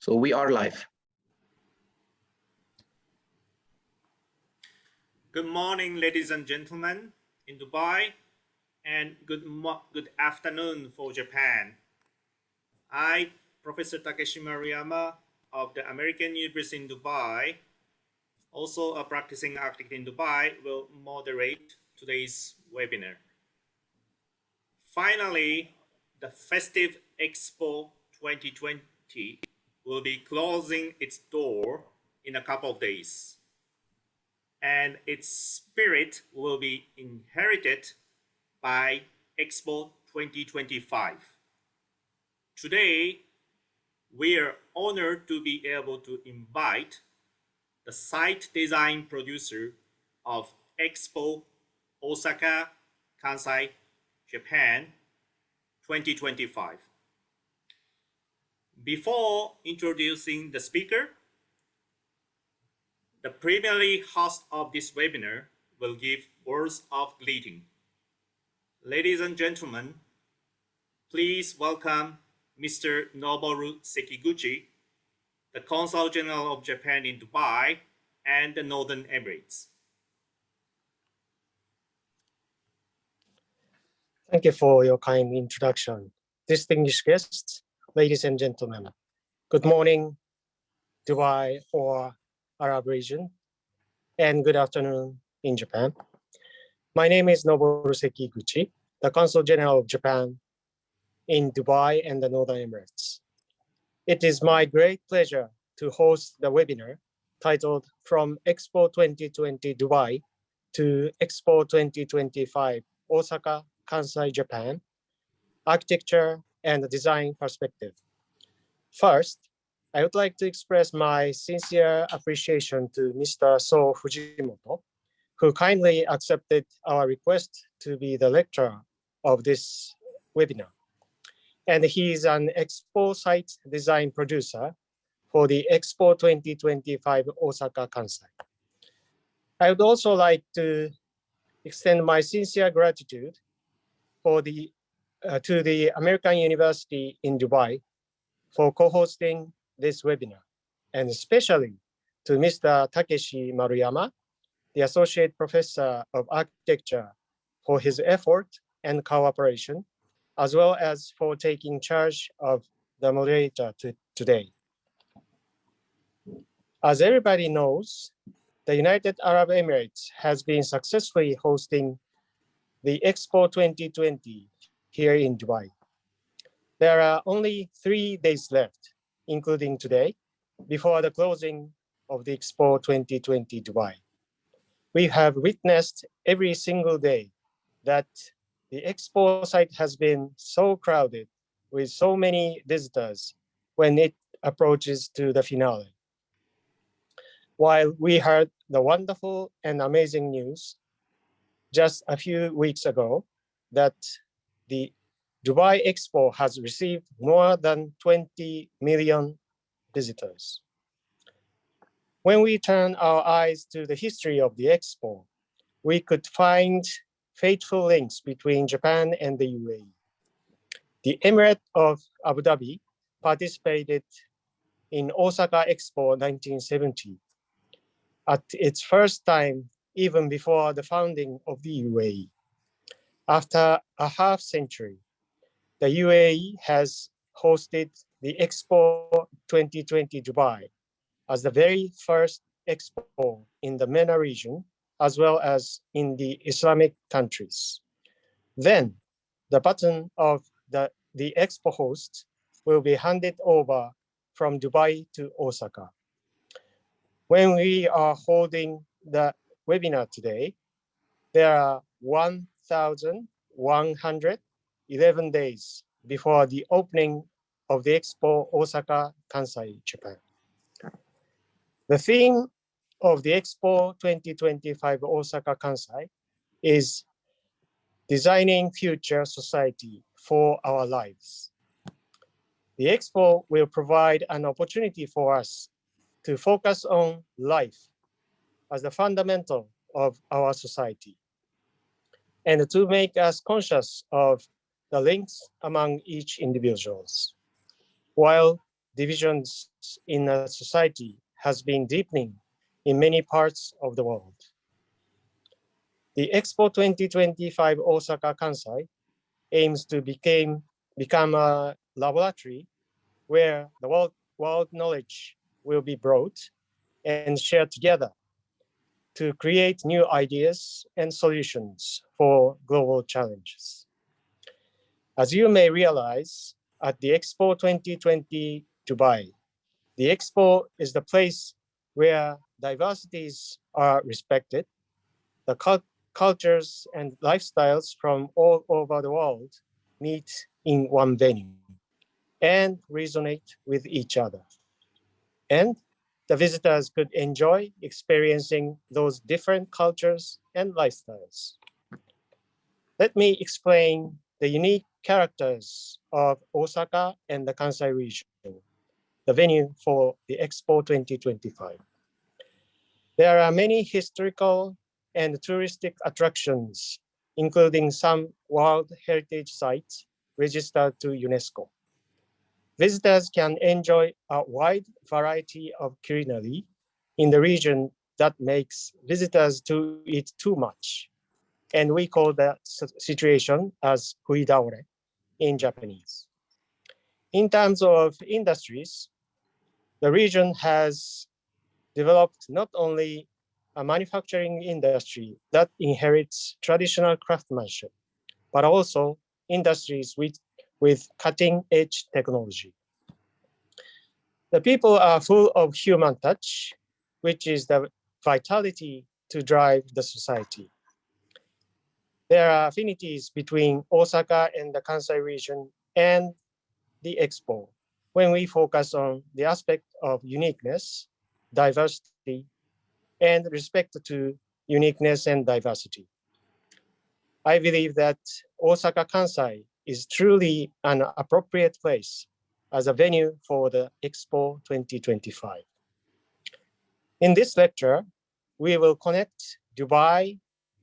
So we are live. Good morning, ladies and gentlemen in Dubai, and good afternoon for Japan. I, Professor Takayama of the American University in Dubai, also a practicing architect in Dubai, will moderate today's webinar. Finally, the festive Expo 2020 will be closing its door in a couple of days, and its spirit will be inherited by Expo 2025. Today, we are honored to be able to invite the site design producer of Expo Osaka Kansai Japan 2025. Before introducing the speaker, the primary host of this webinar will give words of greeting. Ladies and gentlemen, please welcome Mr. Noboru Sekiguchi, the Consul General of Japan in Dubai and the Northern Emirates. Thank you for your kind introduction. Distinguished guests, ladies and gentlemen, good morning, Dubai or Arab region, and good afternoon in Japan. My name is Noboru Sekiguchi, the Consul General of Japan in Dubai and the Northern Emirates. It is my great pleasure to host the webinar titled From Expo 2020 Dubai to Expo 2025 Osaka Kansai Japan, Architecture and Design Perspective. First, I would like to express my sincere appreciation to Mr. Sou Fujimoto, who kindly accepted our request to be the lecturer of this webinar. And he is an Expo site design producer for the Expo 2025 Osaka Kansai. I would also like to extend my sincere gratitude to the American University in Dubai for co-hosting this webinar, and especially to Mr. Takeshi Maruyama, the Associate Professor of Architecture, for his effort and cooperation, as well as for taking charge of the moderator today. As everybody knows, the United Arab Emirates has been successfully hosting the Expo 2020 here in Dubai. There are only 3 days left, including today, before the closing of the Expo 2020 Dubai. We have witnessed every single day that the Expo site has been so crowded with so many visitors when it approaches to the finale. While we heard the wonderful and amazing news just a few weeks ago that the Dubai Expo has received more than 20 million visitors. When we turn our eyes to the history of the Expo, we could find fateful links between Japan and the UAE. The Emirate of Abu Dhabi participated in Osaka Expo 1970 at its first time, even before the founding of the UAE. After a half century, the UAE has hosted the Expo 2020 Dubai as the very first Expo in the MENA region, as well as in the Islamic countries. Then the baton of the Expo host will be handed over from Dubai to Osaka. When we are holding the webinar today, there are 1,111 days before the opening of the Expo Osaka Kansai Japan. The theme of the Expo 2025 Osaka Kansai is Designing Future Society for Our Lives. The Expo will provide an opportunity for us to focus on life as the fundamental of our society, and to make us conscious of the links among each individuals, while divisions in a society has been deepening in many parts of the world. The Expo 2025 Osaka Kansai aims to become a laboratory where the world knowledge will be brought and shared together to create new ideas and solutions for global challenges. As you may realize, at the Expo 2020 Dubai, the Expo is the place where diversities are respected, the cultures and lifestyles from all over the world meet in one venue and resonate with each other. And the visitors could enjoy experiencing those different cultures and lifestyles. Let me explain the unique characters of Osaka and the Kansai region, the venue for the Expo 2025. There are many historical and touristic attractions, including some World Heritage Sites registered to UNESCO. Visitors can enjoy a wide variety of culinary in the region that makes visitors to eat too much. And we call that situation as huidaore in Japanese. In terms of industries, the region has developed not only a manufacturing industry that inherits traditional craftsmanship, but also industries with cutting-edge technology. The people are full of human touch, which is the vitality to drive the society. There are affinities between Osaka and the Kansai region and the Expo when we focus on the aspect of uniqueness, diversity, and respect to uniqueness and diversity. I believe that Osaka Kansai is truly an appropriate place as a venue for the Expo 2025. In this lecture, we will connect Dubai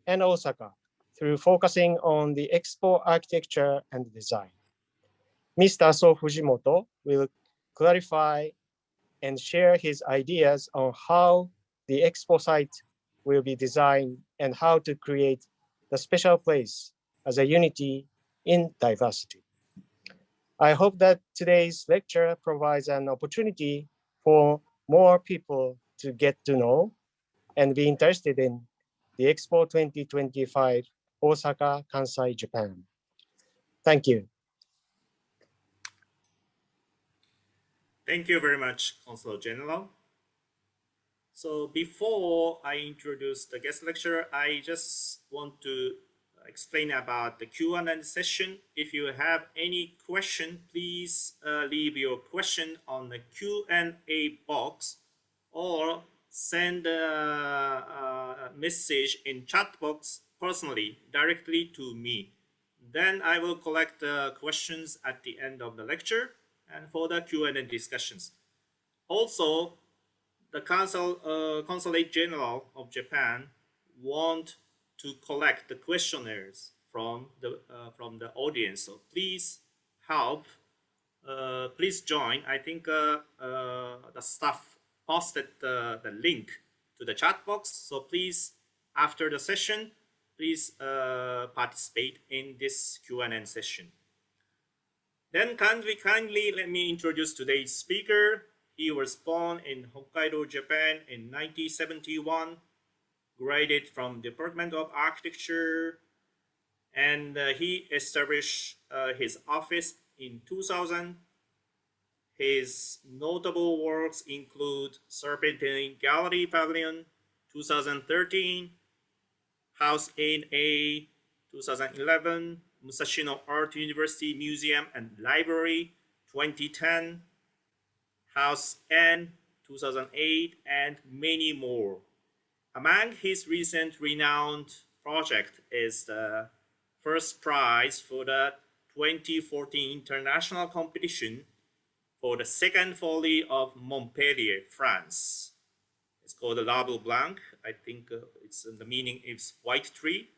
and Osaka through focusing on the Expo architecture and design. Mr. Sou Fujimoto will clarify and share his ideas on how the Expo site will be designed and how to create the special place as a unity in diversity. I hope that today's lecture provides an opportunity for more people to get to know and be interested in the Expo 2025 Osaka, Kansai, Japan. Thank you. Thank you very much, Consul General. So before I introduce the guest lecturer, I just want to explain about the Q&A session. If you have any question, please leave your question on the Q&A box or send a message in chat box personally directly to me. Then I will collect the questions at the end of the lecture and for the Q&A discussions. Also, the Consulate General of Japan want to collect the questionnaires from the audience. So please help. Please join. I think the staff posted the link to the chat box. So please, after the session, please participate in this Q&A session. Then kindly let me introduce today's speaker. He was born in Hokkaido, Japan in 1971, graduated from Department of Architecture, and he established his office in 2000. His notable works include Serpentine Gallery Pavilion 2013, House 8A 2011, Musashino Art University Museum and Library 2010, House N 2008, and many more. Among his recent renowned project is the first prize for the 2014 international competition for the second folly of Montpellier, France. It's called the L'Arbre Blanc. I think the meaning is white tree.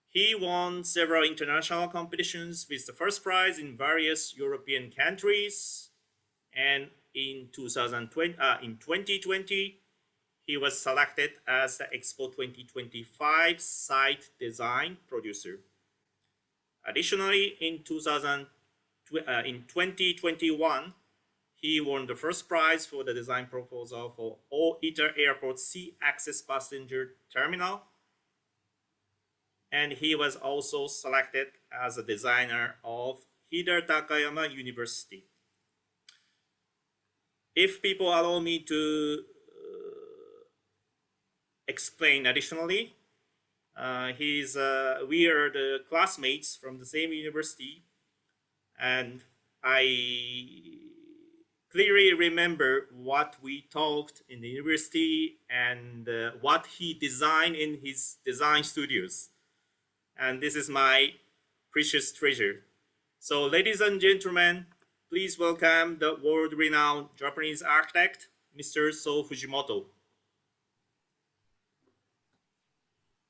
He won several international competitions with the first prize in various European countries. And in 2020, he was selected as the Expo 2025 site design producer. Additionally, in 2021, he won the first prize for the design proposal for Ita Airport Sea Access Passenger Terminal. And he was also selected as a designer of Hida Takayama University. If people allow me to explain additionally, we are the classmates from the same university, and I clearly remember what we talked in the university and what he designed in his design studios. And this is my precious treasure. So, ladies and gentlemen, please welcome the world-renowned Japanese architect, Mr. Sou Fujimoto.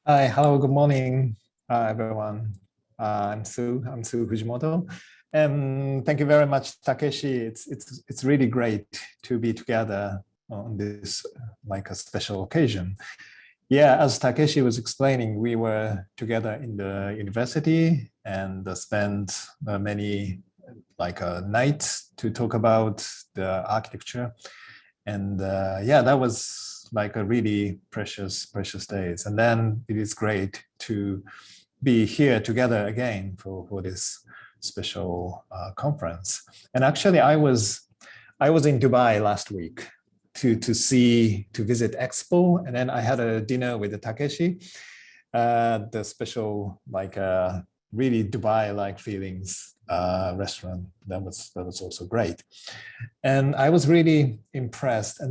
Hi, hello, good morning, everyone. I'm Sou Fujimoto. Thank you very much, Takeshi. It's really great to be together on this like a special occasion. Yeah, as Takeshi was explaining, we were together in the university and spent many nights to talk about the architecture. And yeah, that was like a really precious days. And then it is great to be here together again for this special conference. And actually, I was in Dubai last week to visit Expo, and then I had a dinner with the Takeshi, the special really Dubai-like feelings restaurant. That was also great, and I was really impressed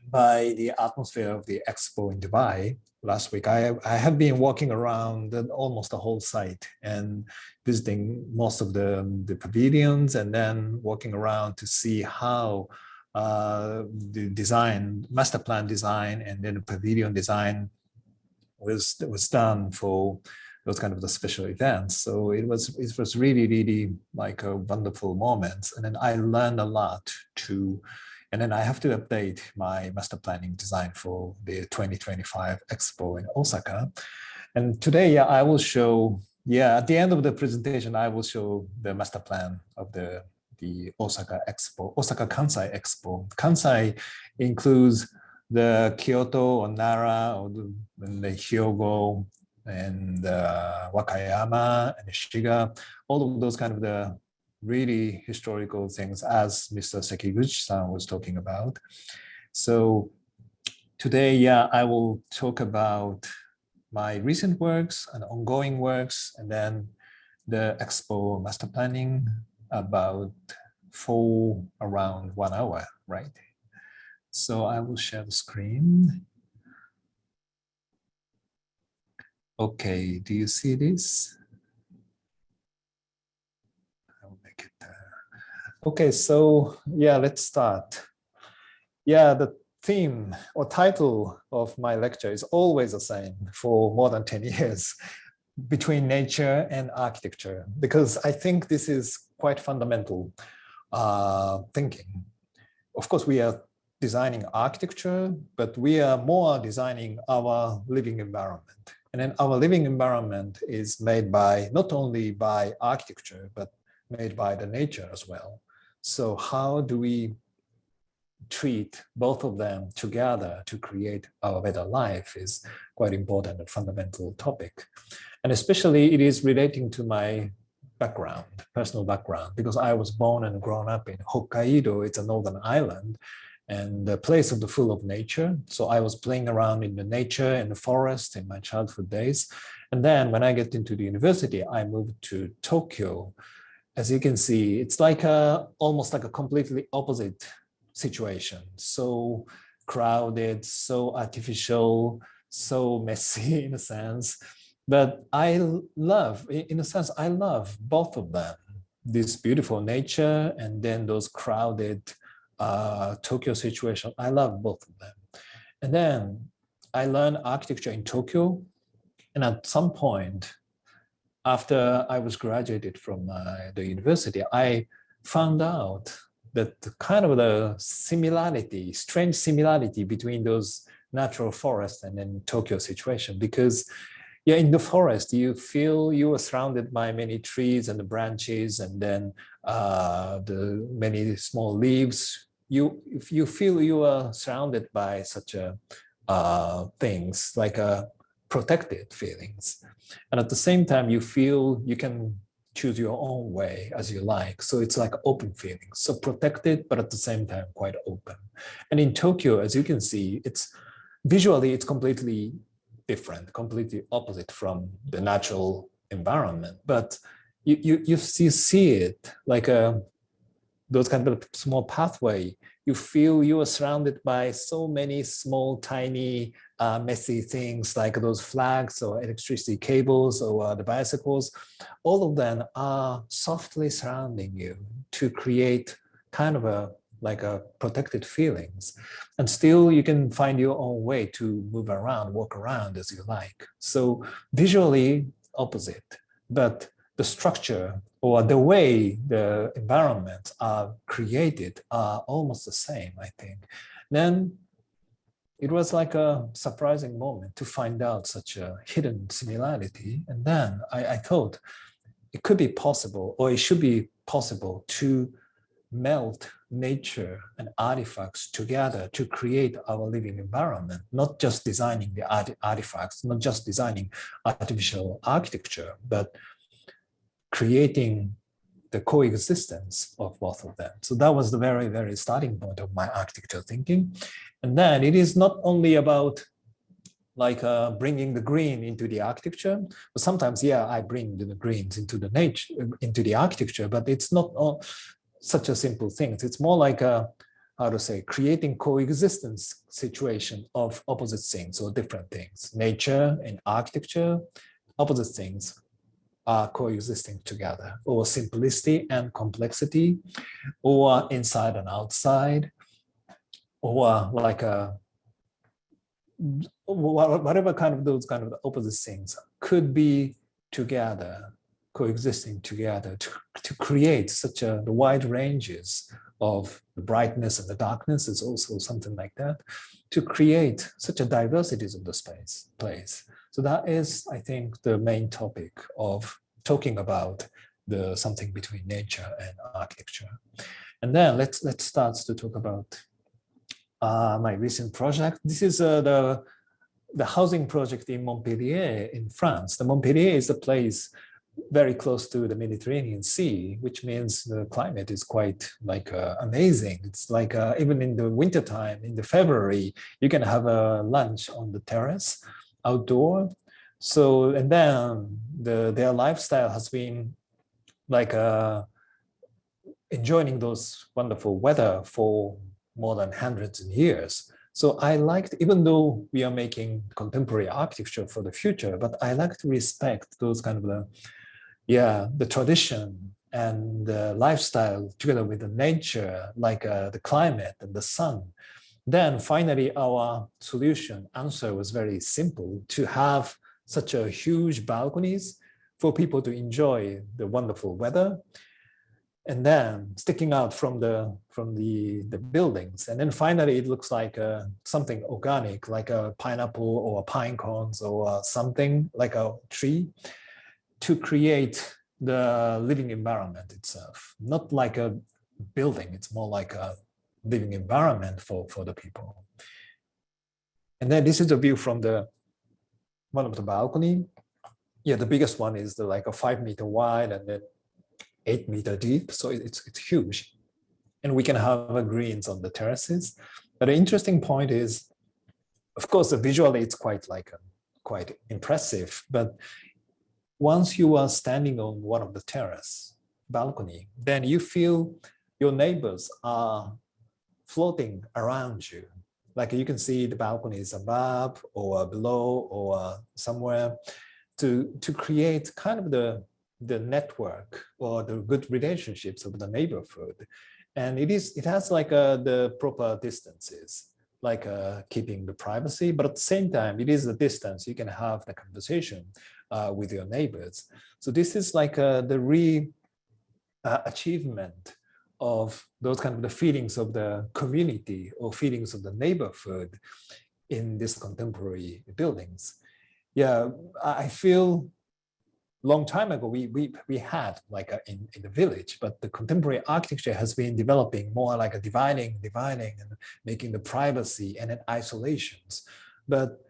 by the atmosphere of the Expo in Dubai last week. I have been walking around almost the whole site and visiting most of the pavilions, and then walking around to see how the design, master plan design, and then the pavilion design was done for those kind of the special events. So it was really like a wonderful moment, and then I learned a lot too. And then I have to update my master planning design for the 2025 Expo in Osaka. And today, I will show, at the end of the presentation, I will show the master plan of the Osaka Expo, Osaka Kansai Expo. Kansai includes the Kyoto or Nara or the Hyogo and Wakayama and Shiga, all of those kind of the really historical things, as Mr. Sekiguchi-san was talking about. So today, I will talk about my recent works and ongoing works, and then the Expo master planning for around 1 hour, right? So I will share the screen. Okay, do you see this? I'll make it okay, so let's start. The theme or title of my lecture is always the same for more than 10 years, between nature and architecture, because I think this is quite fundamental thinking. Of course, we are designing architecture, but we are more designing our living environment. And then our living environment is made by not only by architecture, but made by the nature as well. So how do we treat both of them together to create our better life is quite important and fundamental topic. And especially it is relating to my background, personal background, because I was born and grown up in Hokkaido. It's a northern island and a place of the full of nature. So I was playing around in the nature and the forest in my childhood days. And then when I get into the university, I moved to Tokyo. As you can see, it's like almost like a completely opposite situation. So crowded, so artificial, so messy in a sense. But I love both of them. This beautiful nature and then those crowded Tokyo situation. I love both of them. And then I learned architecture in Tokyo. And at some point, after I was graduated from the university, I found out that kind of the similarity, strange similarity between those natural forests and then Tokyo situation, because yeah, in the forest, you feel you are surrounded by many trees and the branches, and then the many small leaves. You feel you are surrounded by such a things like protected feelings, and at the same time, you feel you can choose your own way as you like. So it's like open feelings, so protected, but at the same time quite open. And in Tokyo, as you can see, it's visually it's completely different, completely opposite from the natural environment. But you see it like those kind of small pathway. You feel you are surrounded by so many small, tiny, messy things like those flags or electricity cables or the bicycles. All of them are softly surrounding you to create kind of a protected feelings, and still you can find your own way to move around, walk around as you like. So visually opposite, but the structure or the way the environments are created are almost the same, I think. Then it was like a surprising moment to find out such a hidden similarity. And then I thought it could be possible, or it should be possible, to melt nature and artifacts together to create our living environment, not just designing the artifacts, not just designing artificial architecture, but creating the coexistence of both of them. So that was the very, very starting point of my architecture thinking. And then it is not only about like bringing the green into the architecture, but sometimes, yeah, I bring the greens into the nature, into the architecture, but it's not all such a simple thing. It's more like a, how to say, creating coexistence situation of opposite things or different things. Nature and architecture, opposite things are coexisting together, or simplicity and complexity, or inside and outside, or like a whatever kind of those kind of opposite things could be together, coexisting together to create such a the wide ranges of the brightness and the darkness is also something like that, to create such a diversities of the place. So that is, I think, the main topic of talking about the something between nature and architecture. And then let's start to talk about my recent project. This is the housing project in Montpellier in France. The Montpellier is a place very close to the Mediterranean Sea, which means the climate is quite like amazing. It's like even in the wintertime, in the February, you can have a lunch on the terrace outdoor. So, and then their lifestyle has been like enjoying those wonderful weather for more than hundreds of years. So I liked, even though we are making contemporary architecture for the future, but I like to respect those kind of the tradition and the lifestyle together with the nature, like the climate and the sun. Then finally, our solution answer was very simple: to have such a huge balconies for people to enjoy the wonderful weather, and then sticking out from the buildings. And then finally, it looks like something organic, like a pineapple or pine cones or something like a tree, to create the living environment itself. Not like a building, it's more like a living environment for the people. And then this is a view from one of the balcony. Yeah, the biggest one is like a 5 meter wide and then 8 meter deep. So it's huge. And we can have greens on the terraces. But the interesting point is, of course, visually it's quite impressive. But once you are standing on one of the terrace balcony, then you feel your neighbors are floating around you. Like you can see the balconies above or below or somewhere, to create kind of the network or the good relationships of the neighborhood. And it has like the proper distances, like keeping the privacy, but at the same time, it is the distance you can have the conversation with your neighbors. So this is like the achievement of those kind of the feelings of the community or feelings of the neighborhood in these contemporary buildings. Yeah, I feel long time ago we had like in the village, but the contemporary architecture has been developing more like a dividing and making the privacy and then isolations. But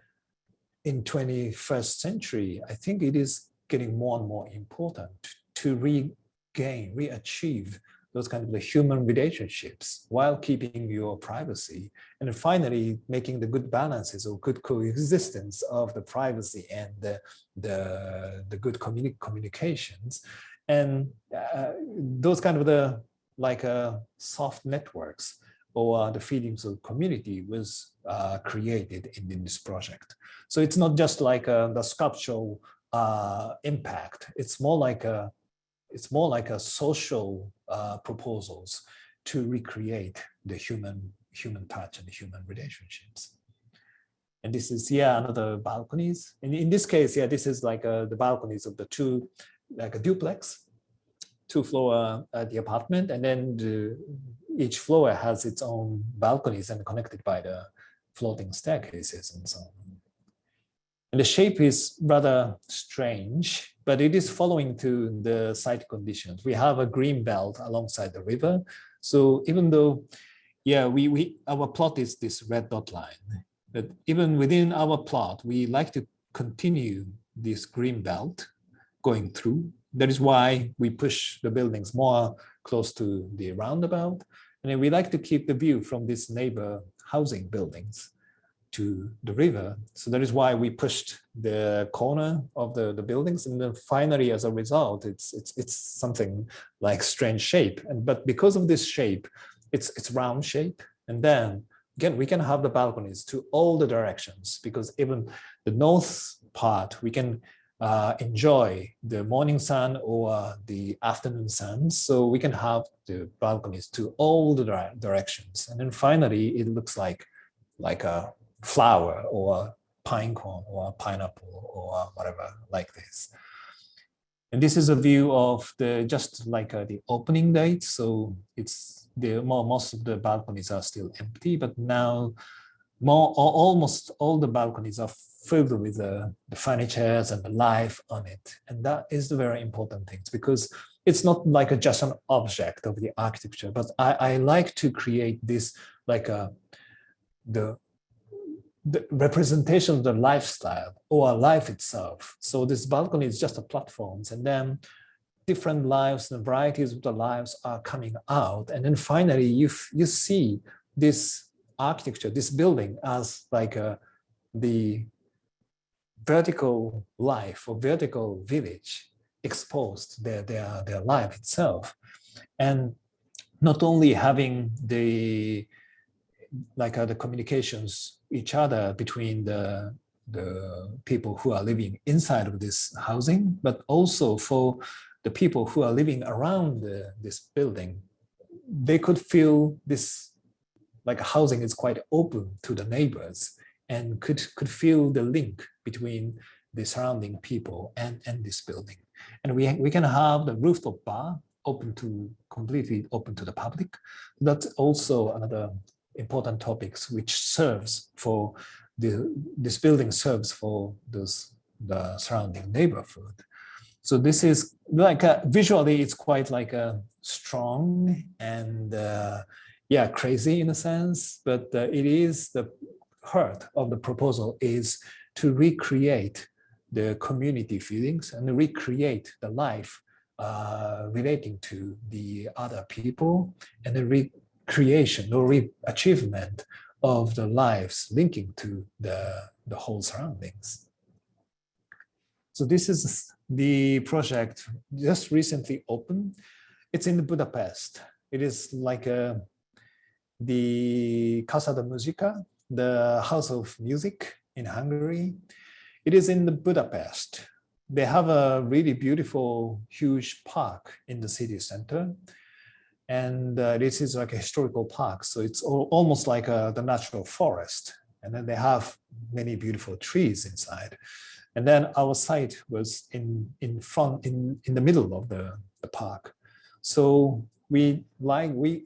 in 21st century, I think it is getting more and more important to re-achieve those kind of the human relationships while keeping your privacy, and then finally making the good balances or good coexistence of the privacy and the good communications, and those kind of the like soft networks or the feelings of community was created in this project. So it's not just like the sculptural impact. It's more like a social proposals to recreate the human touch and the human relationships. And this is another balconies. And in this case, this is like the balconies of the two, like a duplex, 2-floor the apartment, and then each floor has its own balconies and connected by the floating staircases and so on. And the shape is rather strange, but it is following to the site conditions. We have a green belt alongside the river. So even though, our plot is this red dot line, but even within our plot, we like to continue this green belt going through. That is why we push the buildings more close to the roundabout. And then we like to keep the view from these neighbor housing buildings to the river. So that is why we pushed the corner of the buildings, and then finally, as a result, it's something like strange shape. But because of this shape, it's round shape. And then again, we can have the balconies to all the directions, because even the north part, we can enjoy the morning sun or the afternoon sun. So we can have the balconies to all the directions. And then finally, it looks like a flower or pine cone or pineapple or whatever like this. And this is a view of the opening date. So it's most of the balconies are still empty, but now almost all the balconies are filled with the furnitures and the life on it. And that is the very important thing, because it's not like just an object of the architecture, but I like to create this like the representation of the lifestyle or life itself. So this balcony is just a platforms, and then different lives and varieties of the lives are coming out. And then finally, you see this architecture, this building as like the vertical life or vertical village exposed their life itself. And not only having the communications each other between the people who are living inside of this housing, but also for the people who are living around this building, they could feel this like housing is quite open to the neighbors, and could feel the link between the surrounding people and this building. And we can have the rooftop bar completely open to the public. That's also another important topics which serves for this building serves for the surrounding neighborhood. So this is like visually it's quite like a strong and crazy in a sense, but it is the heart of the proposal is to recreate the community feelings and recreate the life relating to the other people, and the recreation or achievement of the lives linking to the whole surroundings. So this is the project just recently opened. It's in Budapest. It is like the Casa de Musica, the House of Music in Hungary. It is in Budapest. They have a really beautiful, huge park in the city center. And this is like a historical park. So it's almost like the natural forest. And then they have many beautiful trees inside. And then our site was in the middle of the park. So we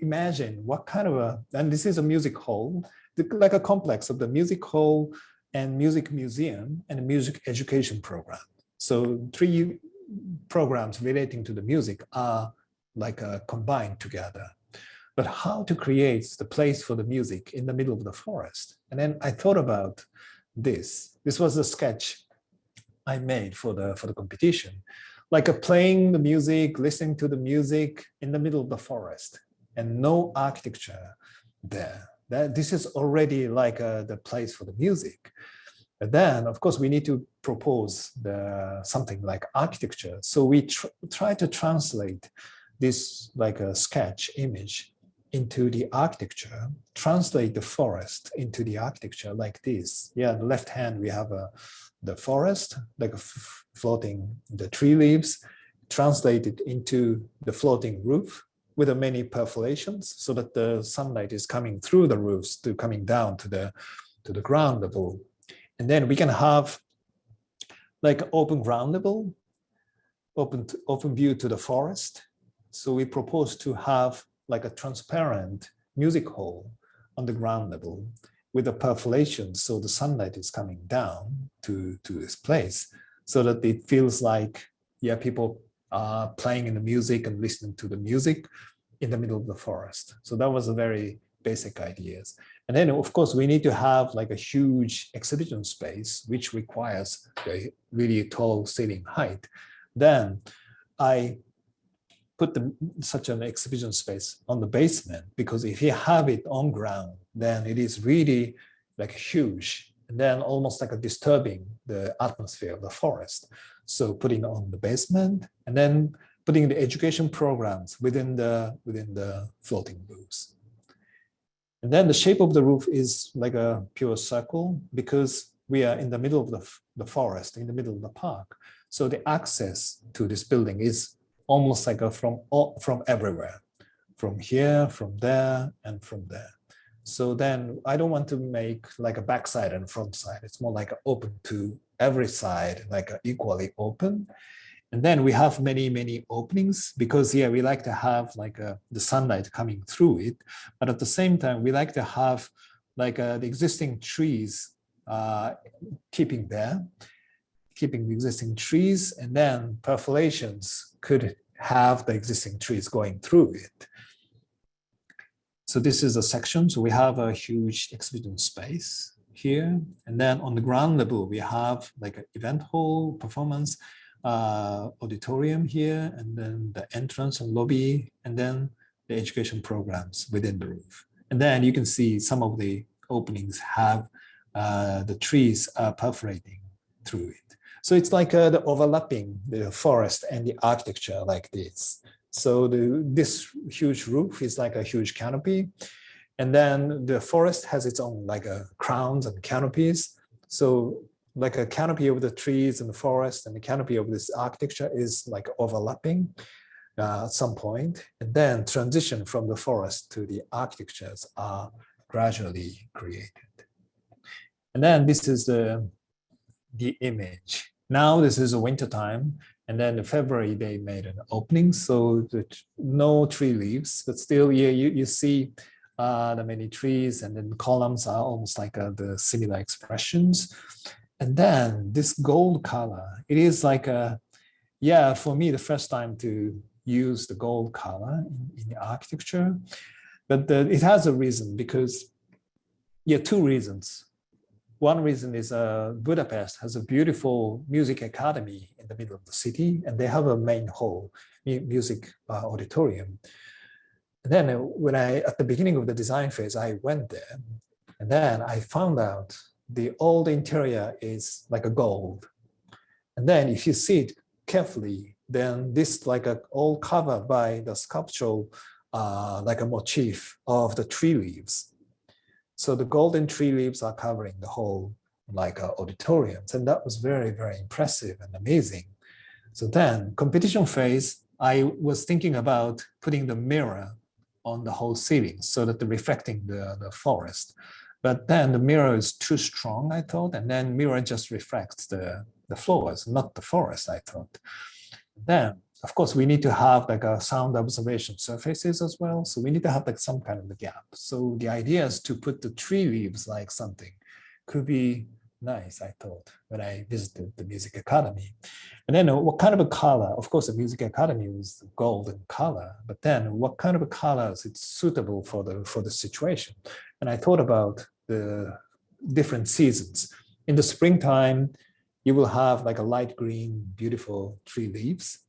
imagine what kind of and this is a music hall, like a complex of the music hall and music museum and a music education program. So 3 programs relating to the music are like combined together. But how to create the place for the music in the middle of the forest? And then I thought about this. This was a sketch I made for the competition, like playing the music, listening to the music in the middle of the forest, and no architecture there. This is already like the place for the music. But then, of course, we need to propose something like architecture. So we try to translate this like a sketch image into the architecture, translate the forest into the architecture like this. Yeah, the left hand, we have the forest, like floating the tree leaves, translated into the floating roof with many perforations so that the sunlight is coming through the roofs to coming down to the ground level. And then we can have like open ground level, open view to the forest. So we propose to have like a transparent music hall on the ground level with a perforation, so the sunlight is coming down to this place, so that it feels like, yeah, people are playing in the music and listening to the music in the middle of the forest. So that was a very basic ideas. And then of course we need to have like a huge exhibition space, which requires a really tall ceiling height. Then I put such an exhibition space on the basement, because if you have it on ground, then it is really like huge, and then almost like a disturbing the atmosphere of the forest. So putting on the basement, and then putting the education programs within the floating roofs. And then the shape of the roof is like a pure circle, because we are in the middle of the forest, in the middle of the park. So the access to this building is almost like from everywhere, from here, from there, and from there. So then I don't want to make like a backside and front side. It's more like open to every side, like equally open. And then we have many openings, because yeah, we like to have like the sunlight coming through it. But at the same time, we like to have like the existing trees keeping the existing trees, and then perforations could have the existing trees going through it. So this is a section. So we have a huge exhibition space here. And then on the ground level, we have like an event hall, performance, auditorium here, and then the entrance and lobby, and then the education programs within the roof. And then you can see some of the openings have the trees perforating through it. So it's like the overlapping the forest and the architecture like this. So this huge roof is like a huge canopy. And then the forest has its own like crowns and canopies. So like a canopy of the trees and the forest and the canopy of this architecture is like overlapping at some point. And then transition from the forest to the architectures are gradually created. And then this is the image. Now this is a winter time, and then in February they made an opening, so no tree leaves, but still, yeah, you see the many trees, and then the columns are almost like the similar expressions. And then this gold color, it is like yeah, for me the first time to use the gold color in the architecture, but it has a reason, because yeah, 2 reasons. One reason is Budapest has a beautiful music academy in the middle of the city, and they have a main hall, music auditorium. And then when at the beginning of the design phase, I went there, and then I found out the old interior is like a gold. And then if you see it carefully, then this like all covered by the sculptural like a motif of the tree leaves. So the golden tree leaves are covering the whole like auditoriums, and that was very impressive and amazing. So then competition phase, I was thinking about putting the mirror on the whole ceiling so that reflecting the forest. But then the mirror is too strong, I thought, and then mirror just reflects the floors, not the forest, I thought. Then of course, we need to have like a sound observation surfaces as well. So we need to have like some kind of a gap. So the idea is to put the tree leaves like something could be nice, I thought, when I visited the Music Academy. And then what kind of a color? Of course, the Music Academy was golden color, but then what kind of a colors it's suitable for the situation? And I thought about the different seasons. In the springtime, you will have like a light green, beautiful tree leaves.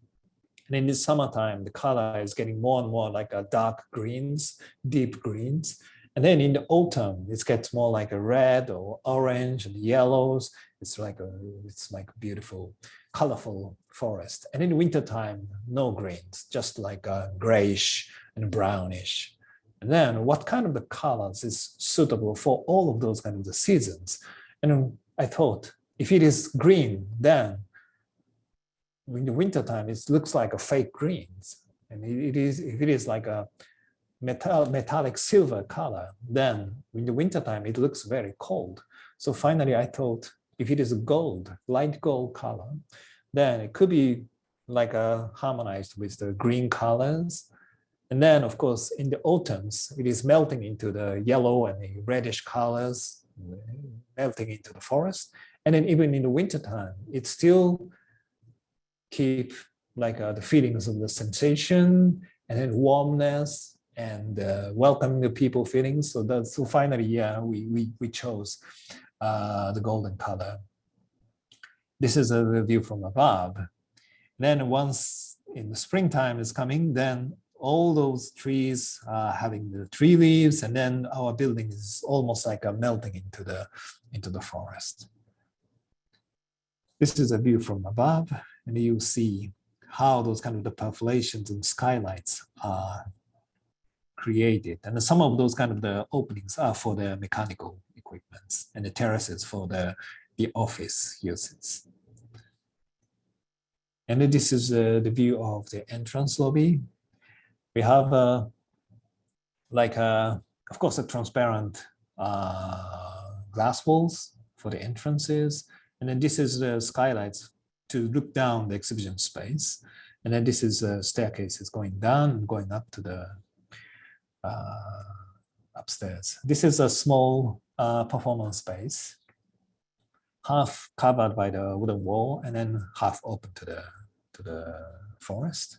And in the summertime, the color is getting more and more like a dark greens, deep greens. And then in the autumn, it gets more like a red or orange and yellows. It's like a beautiful, colorful forest. And in the wintertime, no greens, just like a grayish and brownish. And then what kind of the colors is suitable for all of those kind of the seasons? And I thought, if it is green, then in the wintertime, it looks like a fake greens. And if it is like a metallic silver color, then in the wintertime, it looks very cold. So finally, I thought if it is a gold, light gold color, then it could be like harmonized with the green colors. And then, of course, in the autumns, it is melting into the yellow and the reddish colors, melting into the forest. And then even in the wintertime, it still keep like the feelings of the sensation and then warmness and welcoming the people feelings. So finally, yeah, we chose the golden color. This is a view from above. Then once in the springtime is coming, then all those trees are having the tree leaves, and then our building is almost like a melting into the forest. This is a view from above, and you see how those kind of the perforations and skylights are created. And some of those kind of the openings are for the mechanical equipments, and the terraces for the office uses. And this is the view of the entrance lobby. We have of course, a transparent glass walls for the entrances. And then this is the skylights to look down the exhibition space. And then this is a staircase is going down and going up to the upstairs. This is a small performance space, half covered by the wooden wall and then half open to the forest.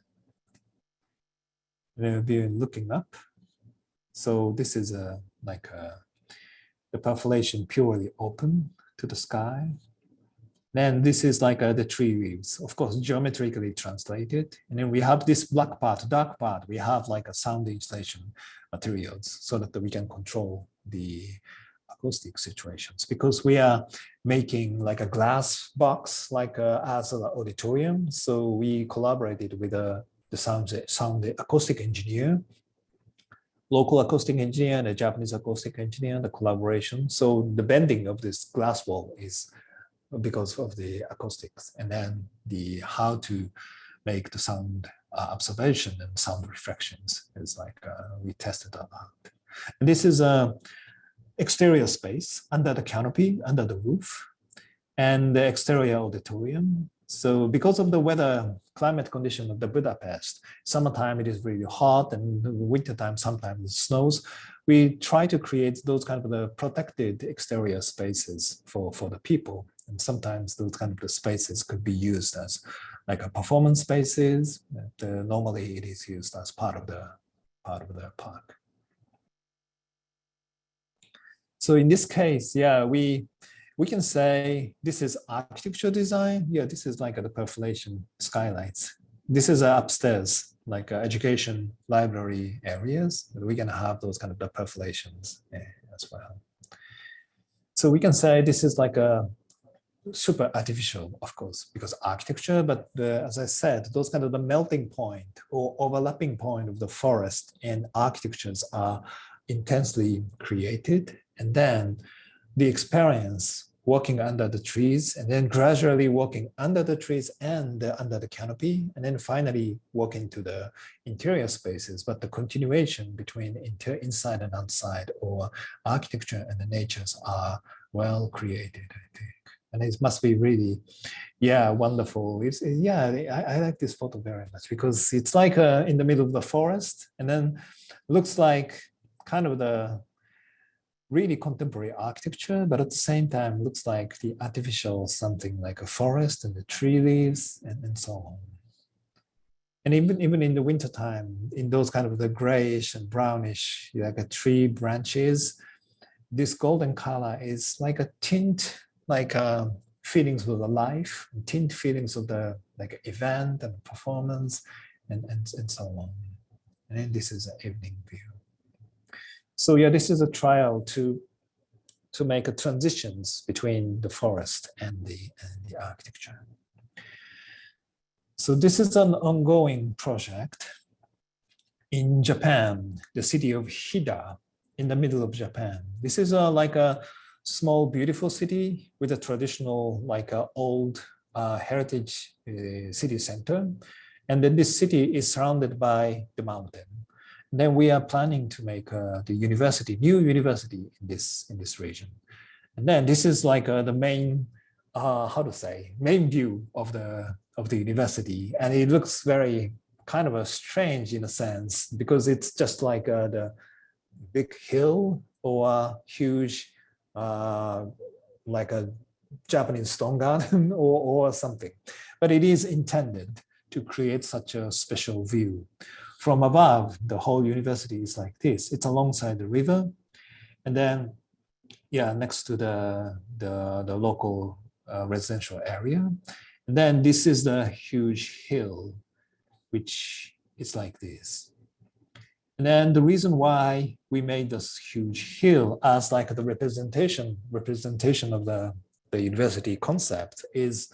We'll be looking up. So this is the perforation purely open to the sky. Then this is like the tree leaves, of course, geometrically translated. And then we have this black part, dark part. We have like a sound insulation materials so that we can control the acoustic situations, because we are making like a glass box, like as an auditorium. So we collaborated with the sound acoustic engineer, local acoustic engineer and a Japanese acoustic engineer, the collaboration. So the bending of this glass wall is because of the acoustics, and then how to make the sound observation and sound reflections is like we tested a lot. And this is a exterior space under the canopy, under the roof, and the exterior auditorium. So because of the weather climate condition of the Budapest, summertime it is really hot, and wintertime sometimes it snows. We try to create those kind of the protected exterior spaces for the people. And sometimes those kind of the spaces could be used as like a performance spaces. Normally it is used as part of the park. So in this case, yeah, we can say this is architecture design. Yeah, this is like the perforation skylights. This is upstairs, like education library areas. We can have those kind of the perforations as well. So we can say this is like a super artificial, of course, because architecture, but as I said, those kind of the melting point or overlapping point of the forest and architectures are intensely created. And then the experience walking under the trees, and then gradually walking under the trees and under the canopy, and then finally walking to the interior spaces. But the continuation between inside and outside, or architecture and the natures, are well created, I think. And it must be really, yeah, wonderful. Yeah, I like this photo very much because it's like in the middle of the forest, and then looks like kind of the really contemporary architecture, but at the same time looks like the artificial something like a forest and the tree leaves and so on. And even in the wintertime, in those kind of the grayish and brownish, like a tree branches, this golden color is like a tint, like feelings of the life, tint feelings of the like event and performance and so on. And then this is an evening view. So yeah, this is a trial to make a transitions between the forest and the architecture. So this is an ongoing project in Japan, the city of Hida, in the middle of Japan. This is like a small, beautiful city with a traditional, like a old heritage city center. And then this city is surrounded by the mountain. And then we are planning to make the university, new university in this region. And then this is like the main, how to say, main view of the university. And it looks very kind of a strange in a sense, because it's just like the big hill or a huge, like a Japanese stone garden or something. But it is intended to create such a special view. From above, the whole university is like this. It's alongside the river. And then, yeah, next to the local residential area. And then this is the huge hill, which is like this. And then the reason why we made this huge hill as like the representation of the university concept is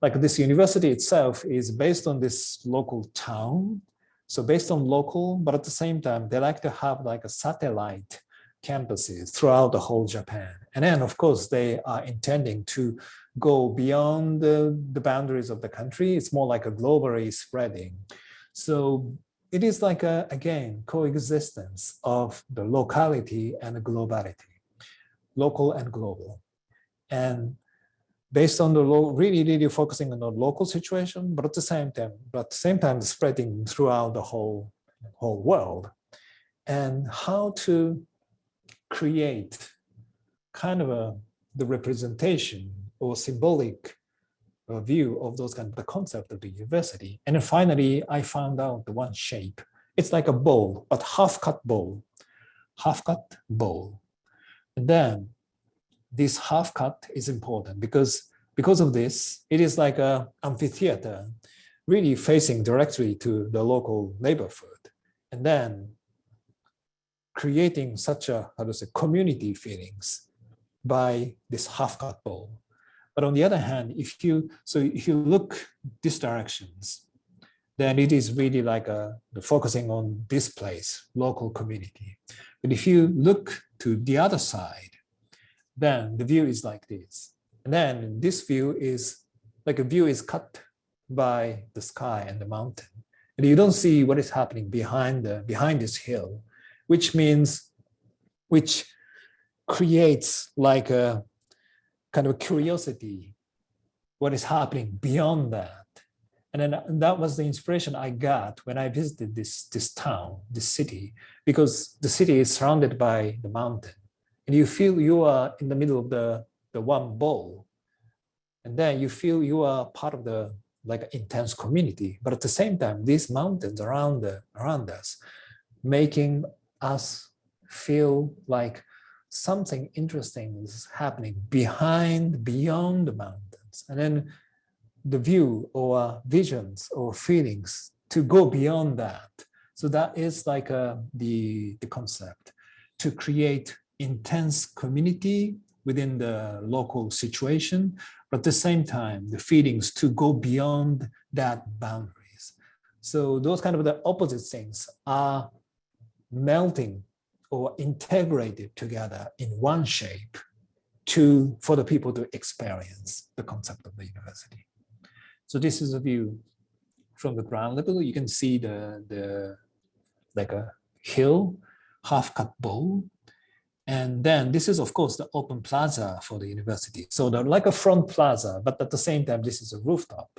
like this university itself is based on this local town. So based on local, but at the same time, they like to have like a satellite campuses throughout the whole Japan. And then of course, they are intending to go beyond the boundaries of the country. It's more like a globally spreading. So it is like a, again, coexistence of the locality and the globality, local and global. And based on the really focusing on the local situation, but at the same time, spreading throughout the whole world. And how to create kind of the representation or symbolic view of those kind of the concept of the university. And then finally, I found out the one shape. It's like a bowl, but half-cut bowl. And then this half-cut is important because of this, it is like an amphitheater, really facing directly to the local neighborhood. And then creating such a, how to say, community feelings by this half-cut bowl. But on the other hand, if you look these directions, then it is really like focusing on this place, local community. But if you look to the other side, then the view is like this. And then this view is like a view is cut by the sky and the mountain. And you don't see what is happening behind this hill, which creates like a kind of curiosity, what is happening beyond that. And then that was the inspiration I got when I visited this town, this city, because the city is surrounded by the mountain. And you feel you are in the middle of the one bowl. And then you feel you are part of the like intense community. But at the same time, these mountains around us, making us feel like something interesting is happening beyond the mountains. And then the view or visions or feelings to go beyond that. So that is like the concept to create intense community within the local situation, but at the same time, the feelings to go beyond that boundaries. So those kind of the opposite things are melting or integrated together in one shape for the people to experience the concept of the university. So this is a view from the ground level. You can see the like a hill, half-cut bowl. And then this is, of course, the open plaza for the university. So they're like a front plaza, but at the same time, this is a rooftop.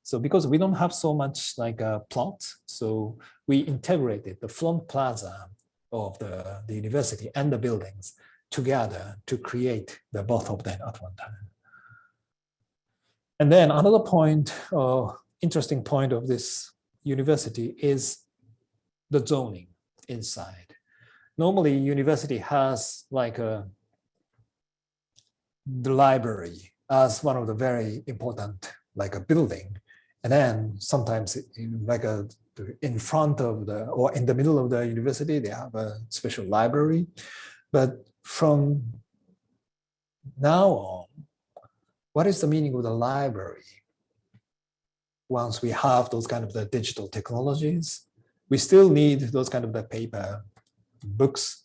So because we don't have so much like a plot, so we integrated the front plaza of the university and the buildings together to create the both of them at one time. And then another point, interesting point of this university is the zoning inside. Normally, university has like the library as one of the very important like a building, and then sometimes like in front of the or in the middle of the university they have a special library. But from now on, what is the meaning of the library? Once we have those kind of the digital technologies, we still need those kind of the paper books,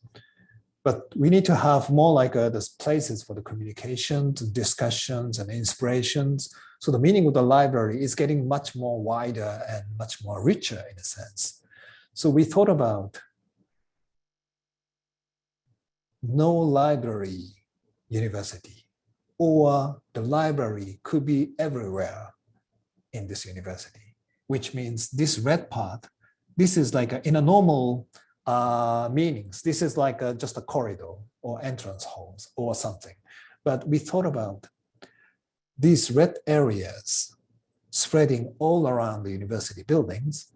but we need to have more like those places for the communications, discussions, and inspirations. So the meaning of the library is getting much more wider and much more richer in a sense. So we thought about no library university, or the library could be everywhere in this university, which means this red part, this is like in a normal meanings, this is like just a corridor or entrance halls or something. But we thought about these red areas spreading all around the university buildings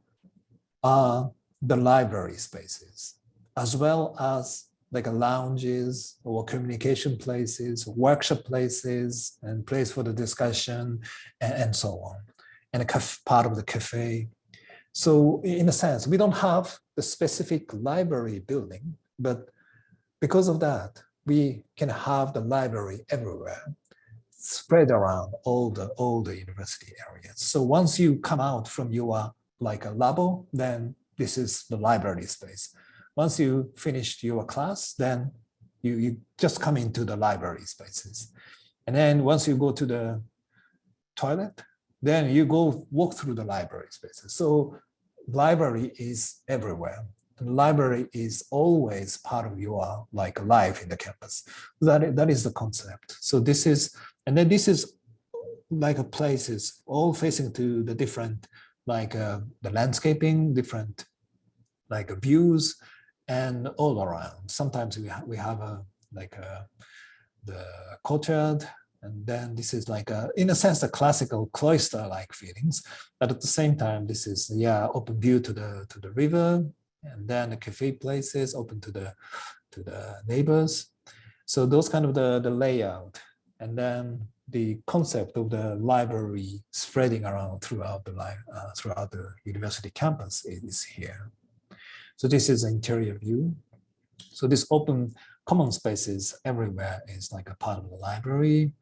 are the library spaces, as well as like lounges or communication places, workshop places, and place for the discussion, and so on, and a part of the cafe. So in a sense, we don't have the specific library building, but because of that, we can have the library everywhere, spread around all the university areas. So once you come out from your like a labo, then this is the library space. Once you finished your class, then you just come into the library spaces. And then once you go to the toilet, then you go walk through the library spaces. So library is everywhere. And library is always part of your like life in the campus. That is the concept. So this is, and then this is like a places all facing to the different like the landscaping, different like views, and all around. Sometimes we have a like the courtyard, and then this is like in a sense the classical cloister-like feelings, but at the same time this is open view to the river, and then the cafe places open to the neighbors. So those kind of the layout, and then the concept of the library spreading around throughout the university campus is here. So this is the interior view. So this open common spaces everywhere is like a part of the library,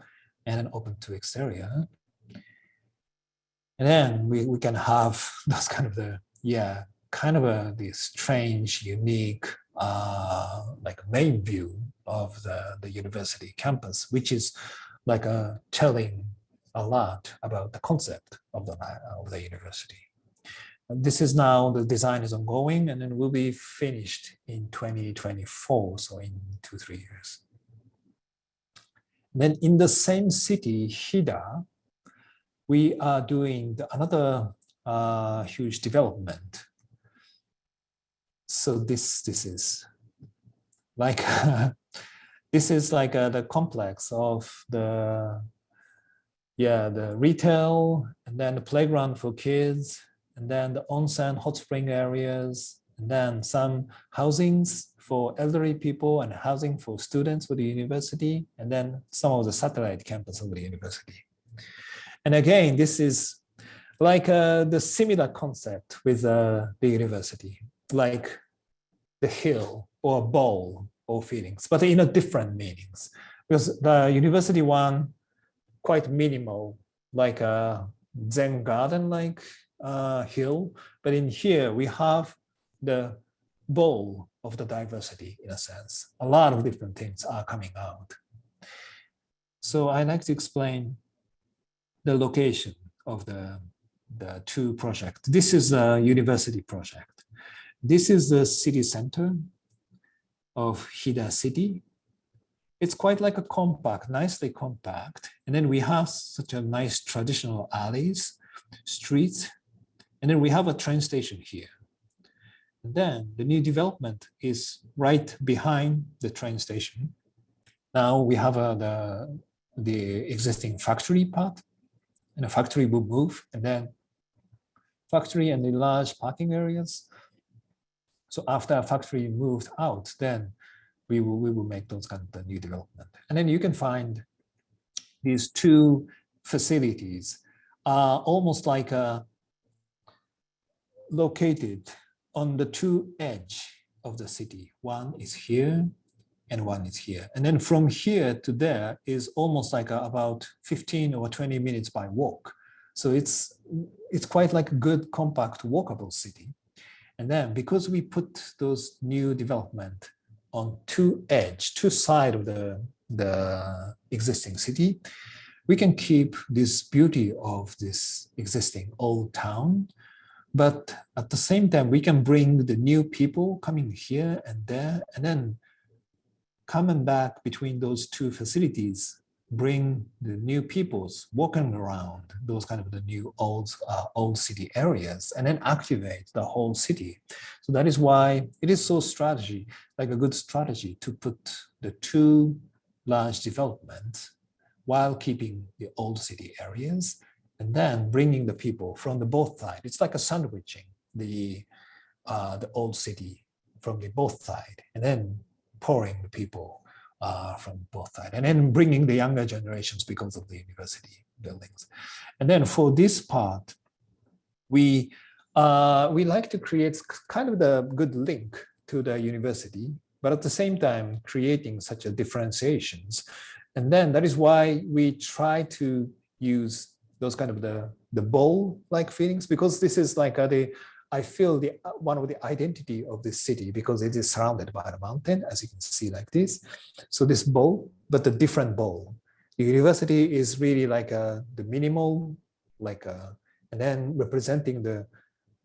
and then open to exterior. And then we can have those kind of the strange, unique, like main view of the university campus, which is like telling a lot about the concept of the university. And this is now, the design is ongoing, and then will be finished in 2024, so in 2-3 years. Then in the same city, Hida, we are doing another huge development. So this is like this is like the complex of the retail, and then the playground for kids, and then the onsen hot spring areas, and then some housings for elderly people and housing for students for the university, and then some of the satellite campus of the university. And again, this is like the similar concept with the university, like the hill or bowl or feelings, but in a different meanings. Because the university one, quite minimal, like a Zen garden-like hill, but in here we have the bowl of the diversity in a sense. A lot of different things are coming out. So I like to explain the location of the two projects. This is a university project. This is the city center of Hida city. It's quite like a compact, nicely compact. And then we have such a nice traditional alleys, streets, and then we have a train station here. And then the new development is right behind the train station. Now we have the existing factory part, and the factory will move, and then factory and the large parking areas. So after a factory moved out, then we will make those kind of the new development. And then you can find these two facilities almost like located on the two edge of the city. One is here and one is here. And then from here to there is almost like about 15 or 20 minutes by walk. So it's quite like a good compact walkable city. And then because we put those new development on two side of the existing city, we can keep this beauty of this existing old town, but at the same time, we can bring the new people coming here and there, and then coming back between those two facilities, bring the new peoples walking around those kind of the new old city areas, and then activate the whole city. So that is why it is so like a good strategy to put the two large developments while keeping the old city areas, and then bringing the people from the both sides. It's like a sandwiching the old city from the both sides, and then pouring the people from both sides, and then bringing the younger generations because of the university buildings. And then for this part, we like to create kind of the good link to the university, but at the same time creating such a differentiations. And then that is why we try to use those kind of the bowl-like feelings, because this is like I feel one of the identity of this city, because it is surrounded by the mountain, as you can see like this. So this bowl, but the different bowl. The university is really like the minimal, and then representing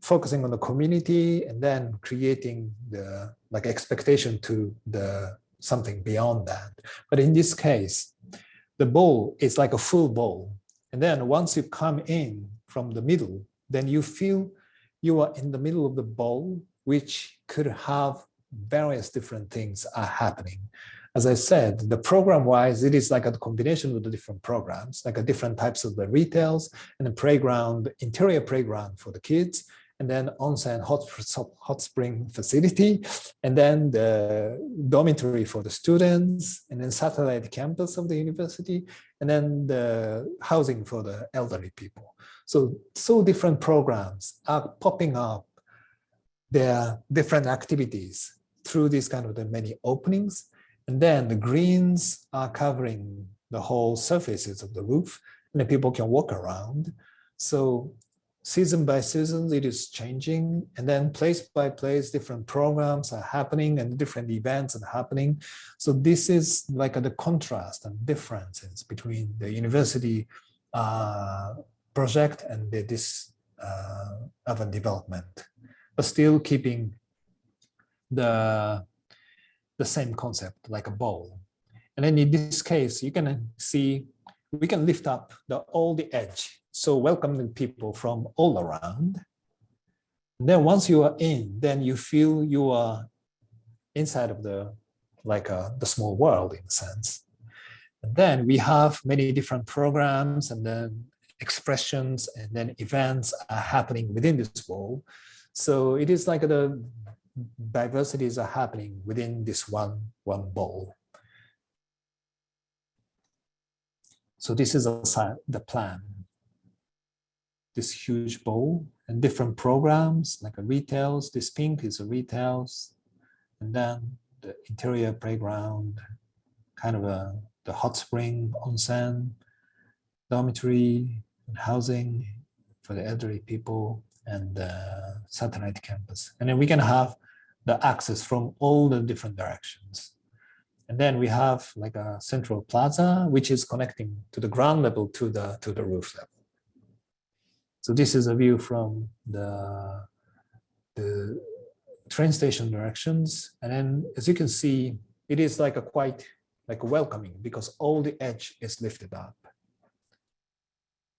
focusing on the community, and then creating the expectation to something beyond that. But in this case, the bowl is like a full bowl. And then once you come in from the middle, then you feel you are in the middle of the bowl, which could have various different things are happening. As I said, the program-wise, it is like a combination of the different programs, like a different types of the retails, and a playground, interior playground for the kids, and then onsen hot spring facility, and then the dormitory for the students, and then satellite campus of the university, and then the housing for the elderly people. So different programs are popping up their different activities through these kind of the many openings. And then the greens are covering the whole surfaces of the roof, and then people can walk around. So season by season, it is changing. And then place by place, different programs are happening and different events are happening. So this is like the contrast and differences between the university project and this urban development, but still keeping the same concept, like a bowl. And then in this case, you can see we can lift up all the edge, so welcoming people from all around. And then once you are in, then you feel you are inside of the small world in a sense. And then we have many different programs, and then expressions, and then events are happening within this bowl. So it is like the diversities are happening within this one bowl. So this is the plan. This huge bowl and different programs like a retails. This pink is a retails, and then the interior playground, kind of the hot spring, onsen, dormitory, and housing for the elderly people, and the satellite campus. And then we can have the access from all the different directions. And then we have like a central plaza, which is connecting to the ground level to the roof level. So this is a view from the train station directions. And then as you can see, it is like a quite like welcoming because all the edge is lifted up.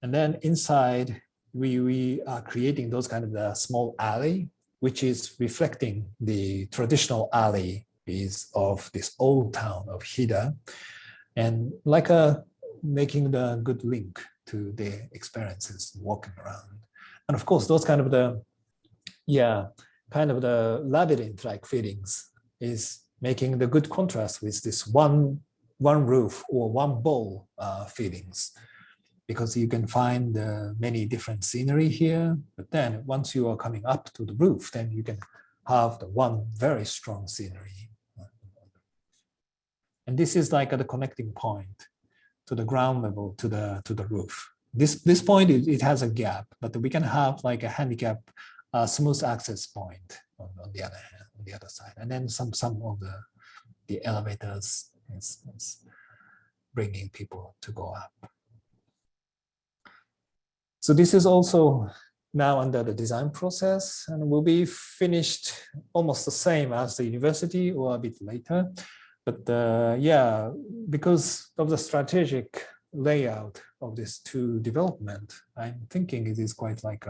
And then inside, we are creating those kind of the small alley, which is reflecting the traditional alley is of this old town of Hida, and like making the good link to the experiences walking around. And of course, those kind of the, kind of the labyrinth-like feelings is making the good contrast with this one roof or one bowl feelings, because you can find many different scenery here. But then once you are coming up to the roof, then you can have the one very strong scenery. And this is like the connecting point to the ground level to the roof. This point, it has a gap, but we can have like a handicap smooth access point on the other hand, on the other side. And then some of the elevators is bringing people to go up. So this is also now under the design process and will be finished almost the same as the university or a bit later. But because of the strategic layout of this two development, I'm thinking it is quite like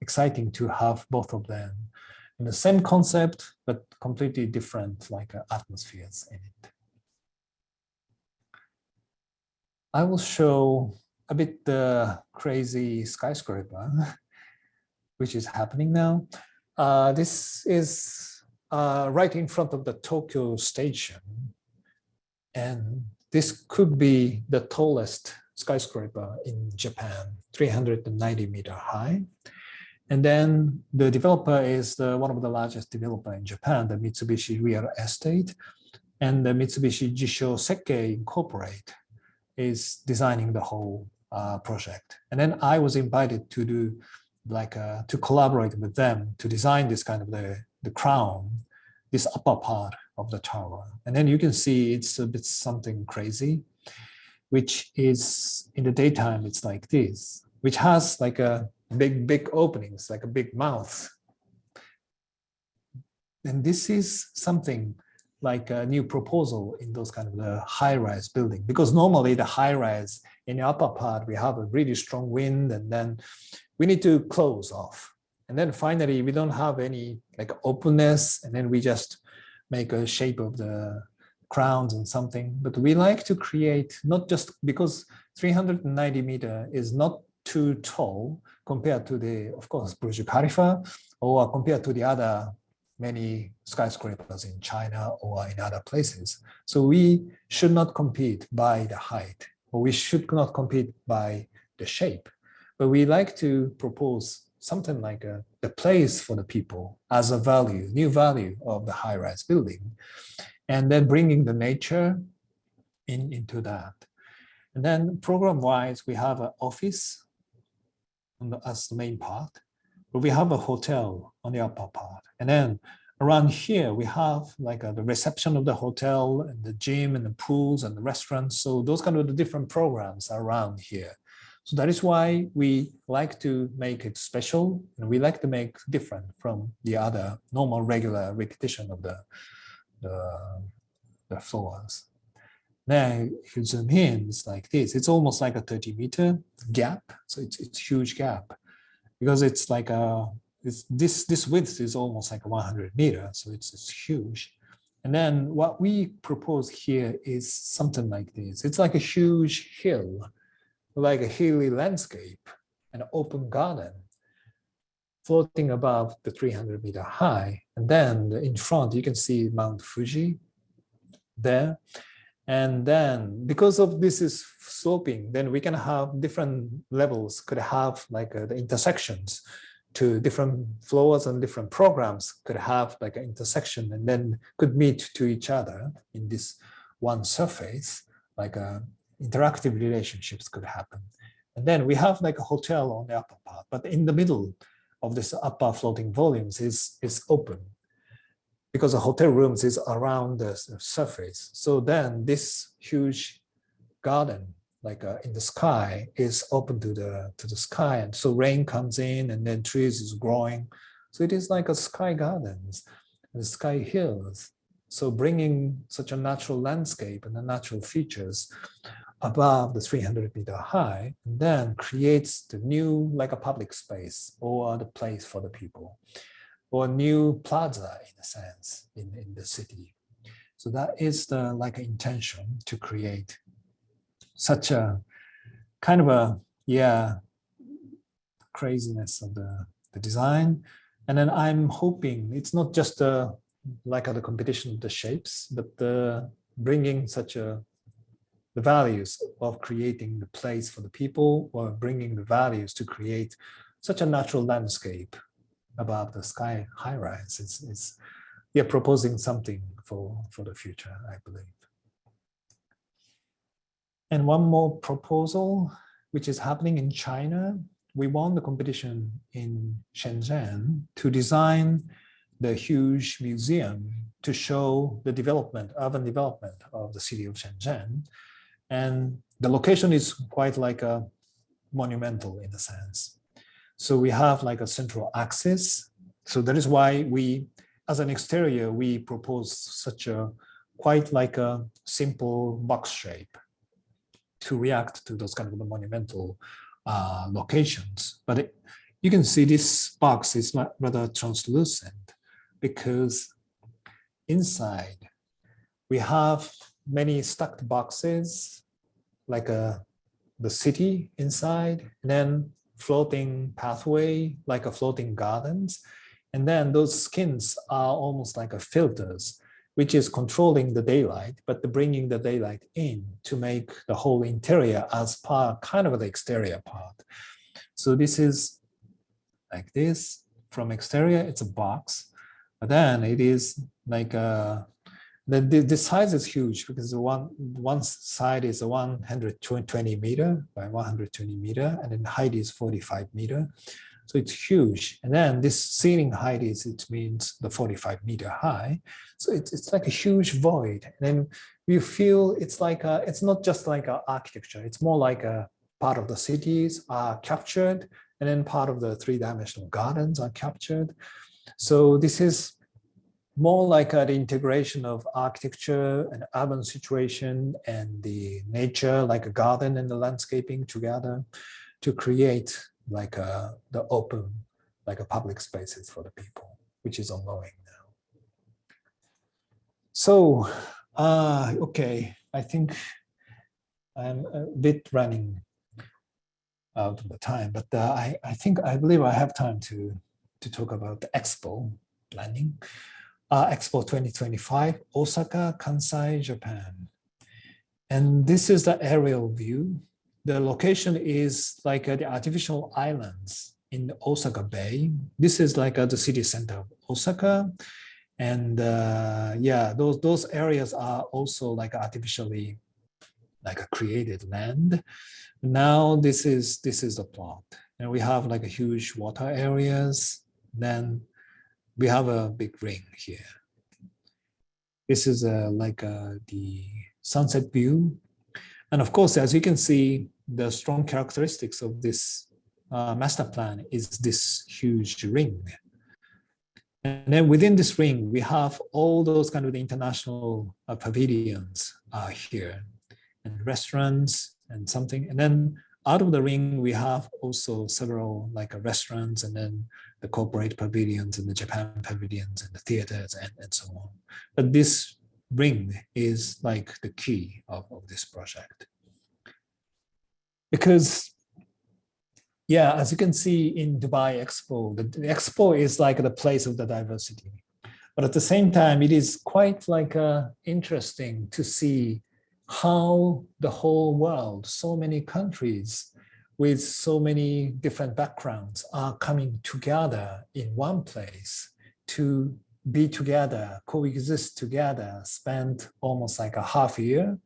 exciting to have both of them in the same concept, but completely different like atmospheres in it. I will show a bit the crazy skyscraper, which is happening now. This is right in front of the Tokyo station. And this could be the tallest skyscraper in Japan, 390-meter high. And then the developer is one of the largest developer in Japan, the Mitsubishi Real Estate, and the Mitsubishi Jisho Sekkei Incorporate is designing the whole project. And then I was invited to do like to collaborate with them to design this kind of the crown, this upper part of the tower. And then you can see it's a bit something crazy, which is in the daytime, it's like this, which has like a big openings, like a big mouth. And this is something like a new proposal in those kind of the high-rise building, because normally the high-rise in the upper part, we have a really strong wind and then we need to close off. And then finally, we don't have any like openness, and then we just make a shape of the crowns and something. But we like to create, not just because 390-meter is not too tall compared to the, of course, Burj Khalifa, or compared to the other many skyscrapers in China or in other places. So we should not compete by the height, or we should not compete by the shape. But we like to propose something like the place for the people as a value, new value of the high-rise building, and then bringing the nature into that. And then program-wise, we have an office as the main part, but we have a hotel on the upper part. And then around here, we have like the reception of the hotel and the gym and the pools and the restaurants. So those kind of the different programs are around here. So that is why we like to make it special, and we like to make different from the other normal regular repetition of the floors. Then if you zoom in, it's like this. It's almost like a 30-meter gap. So it's huge gap, because it's like this width is almost like 100 meters. So it's huge. And then what we propose here is something like this. It's like a huge hill, like a hilly landscape, an open garden floating above the 300-meter high. And then in front, you can see Mount Fuji there. And then because of this is sloping, then we can have different levels, could have like the intersections to different floors, and different programs could have like an intersection and then could meet to each other in this one surface, like interactive relationships could happen. And then we have like a hotel on the upper part, but in the middle of this upper floating volumes is open, because the hotel rooms is around the surface. So then this huge garden, like in the sky, is open to the sky. And so rain comes in and then trees is growing. So it is like a sky gardens. and sky hills. So bringing such a natural landscape and the natural features above the 300-meter high, and then creates the new, like a public space or the place for the people, or new plaza in a sense in the city. So that is the like intention to create such a kind of a, yeah, craziness of the design. And then I'm hoping it's not just like the competition of the shapes, but bringing such the values of creating the place for the people, or bringing the values to create such a natural landscape above the sky high rise. It's we are proposing something for the future, I believe. And one more proposal, which is happening in China. We won the competition in Shenzhen to design the huge museum to show the development, urban development of the city of Shenzhen. And the location is quite like a monumental in a sense. So we have like a central axis. So that is why we, as an exterior, we propose such a quite like a simple box shape to react to those kind of monumental locations. But you can see this box is rather translucent, because inside we have many stacked boxes, like the city inside, and then floating pathway, like a floating gardens. And then those skins are almost like a filters, which is controlling the daylight, but bringing the daylight in to make the whole interior as part, kind of the exterior part. So this is like this. From exterior, it's a box, but then it is like the size is huge, because one side is 120 meter by 120 meter, and then height is 45 meter. So it's huge. And then this ceiling height it means the 45 meter high. So it's like a huge void. And then we feel it's like it's not just like architecture. It's more like a part of the cities are captured, and then part of the three-dimensional gardens are captured. So this is more like the integration of architecture and urban situation and the nature, like a garden and the landscaping together to create like the open, like a public spaces for the people, which is ongoing now. So, okay, I think I'm a bit running out of the time, but I believe I have time to talk about the Expo planning. Expo 2025, Osaka, Kansai, Japan. And this is the aerial view. The location is like the artificial islands in Osaka Bay. This is like the city center of Osaka. And yeah, those areas are also like artificially like a created land. Now this is the plot. And we have like a huge water areas. Then we have a big ring here. This is like the sunset view. And of course, as you can see, the strong characteristics of this master plan is this huge ring. And then within this ring, we have all those kind of the international pavilions here, and restaurants and something. And then out of the ring, we have also several like restaurants, and then the corporate pavilions and the Japan pavilions and the theaters and so on. But this ring is like the key of this project. Because, yeah, as you can see in Dubai Expo, the Expo is like the place of the diversity. But at the same time, it is quite like interesting to see how the whole world, so many countries with so many different backgrounds are coming together in one place to be together, coexist together, spend almost like a half year.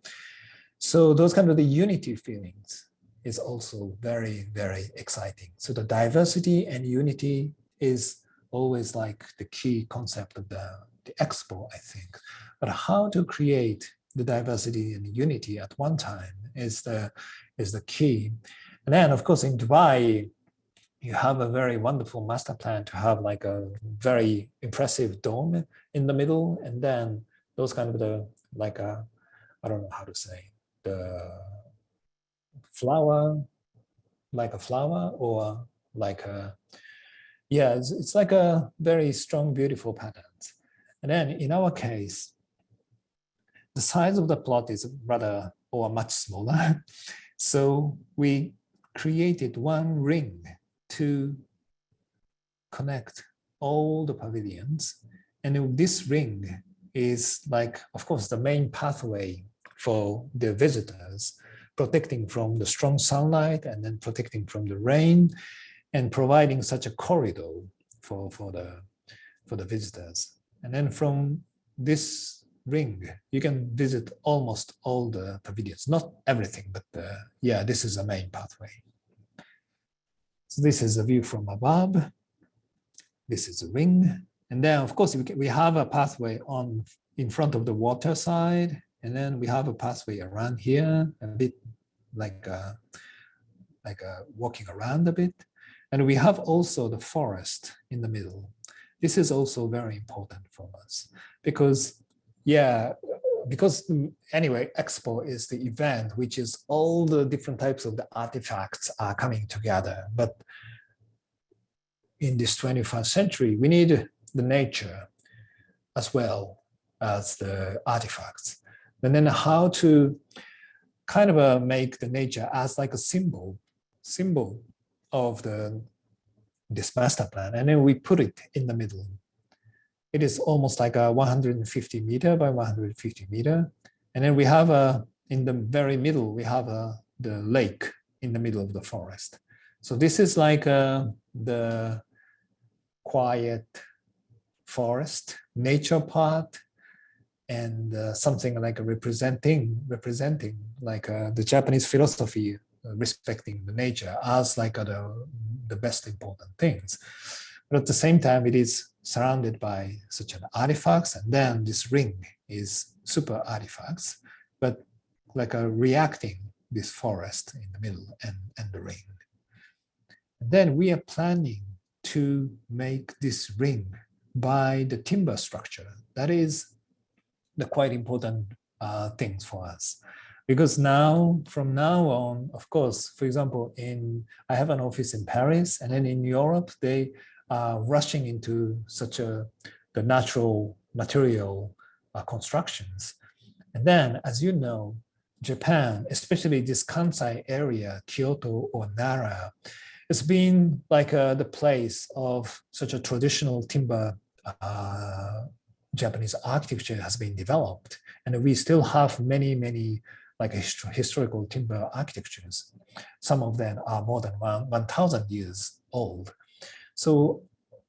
So those kind of the unity feelings is also very, very exciting. So the diversity and unity is always like the key concept of the Expo, I think. But how to create the diversity and unity at one time is the key. And then, of course, in Dubai, you have a very wonderful master plan to have like a very impressive dome in the middle, and then those kind of the like a, I don't know how to say, the flower, like a flower, or like a, yeah, it's like a very strong, beautiful patterns. And then in our case, the size of the plot is rather or much smaller. So we created one ring to connect all the pavilions. And this ring is like, of course, the main pathway for the visitors, protecting from the strong sunlight and then protecting from the rain and providing such a corridor for the visitors. And then from this ring, you can visit almost all the pavilions, not everything, but yeah, this is the main pathway. So this is a view from above. This is a ring. And then of course we have a pathway on in front of the water side. And then we have a pathway around here, a bit like walking around a bit. And we have also the forest in the middle. This is also very important for us because, yeah, because anyway, Expo is the event which is all the different types of the artifacts are coming together. But in this 21st century, we need the nature as well as the artifacts. And then how to kind of make the nature as like a symbol of this master plan, and then we put it in the middle. It is almost like a 150 meter by 150 meter, and then we have in the very middle we have the lake in the middle of the forest. So this is like the quiet forest nature part, and something like representing like the Japanese philosophy, respecting the nature as like the best important things. But at the same time, it is surrounded by such an artifacts, and then this ring is super artifacts, but like a reacting this forest in the middle and the ring. And then we are planning to make this ring by the timber structure. That is the quite important things for us. Because now, from now on, of course, for example, I have an office in Paris, and then in Europe, they are rushing into the natural material constructions. And then, as you know, Japan, especially this Kansai area, Kyoto or Nara, it's been like the place of such a traditional timber Japanese architecture has been developed. And we still have many like historical timber architectures. Some of them are more than 1,000 years old. So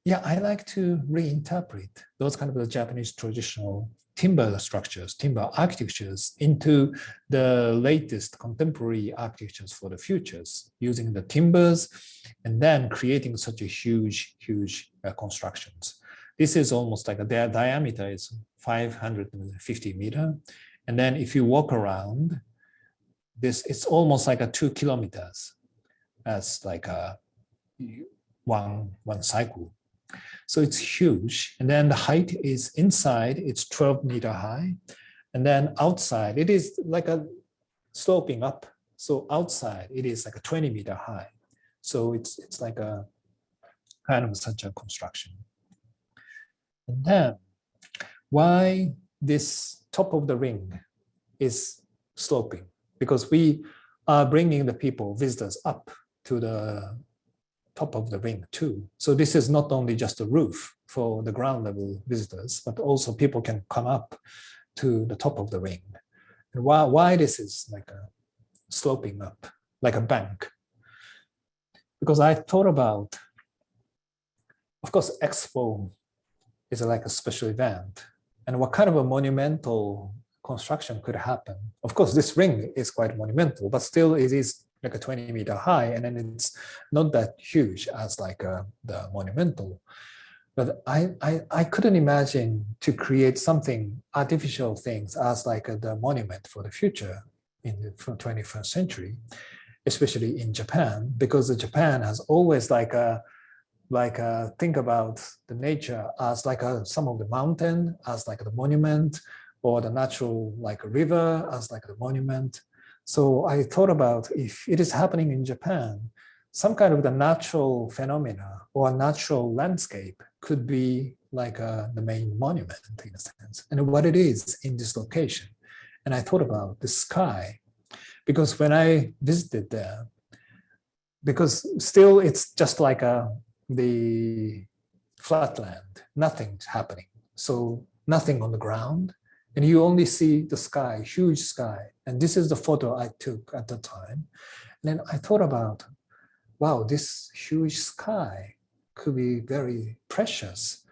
yeah, I like to reinterpret those kind of the Japanese traditional timber structures, timber architectures into the latest contemporary architectures for the futures, using the timbers and then creating such a huge constructions. This is almost like their diameter is 550 meter. And then if you walk around this, it's almost like 2 kilometers as like one cycle. So it's huge. And then the height is inside, it's 12 meter high. And then outside, it is like a sloping up. So outside, it is like 20 meter high. So it's like a kind of such a construction. And then why this top of the ring is sloping? Because we are bringing the visitors up to the top of the ring too. So this is not only just a roof for the ground level visitors, but also people can come up to the top of the ring. And why this is like a sloping up, like a bank? Because I thought about, of course, Expo is like a special event, and what kind of a monumental construction could happen? Of course, this ring is quite monumental, but still it is like 20 meter high, and then it's not that huge as like the monumental. But I couldn't imagine to create something artificial things as like the monument for the future in the 21st century. especially in Japan, because Japan has always think about the nature as some of the mountain as like the monument, or the natural like a river as like a monument. So I thought about, if it is happening in Japan, some kind of the natural phenomena or natural landscape could be like the main monument in a sense, and what it is in this location. And I thought about the sky, because when I visited there, because still it's just like the flat land, nothing's happening. So nothing on the ground, and you only see the sky, huge sky. And this is the photo I took at the time. And then I thought about, wow, this huge sky could be very precious.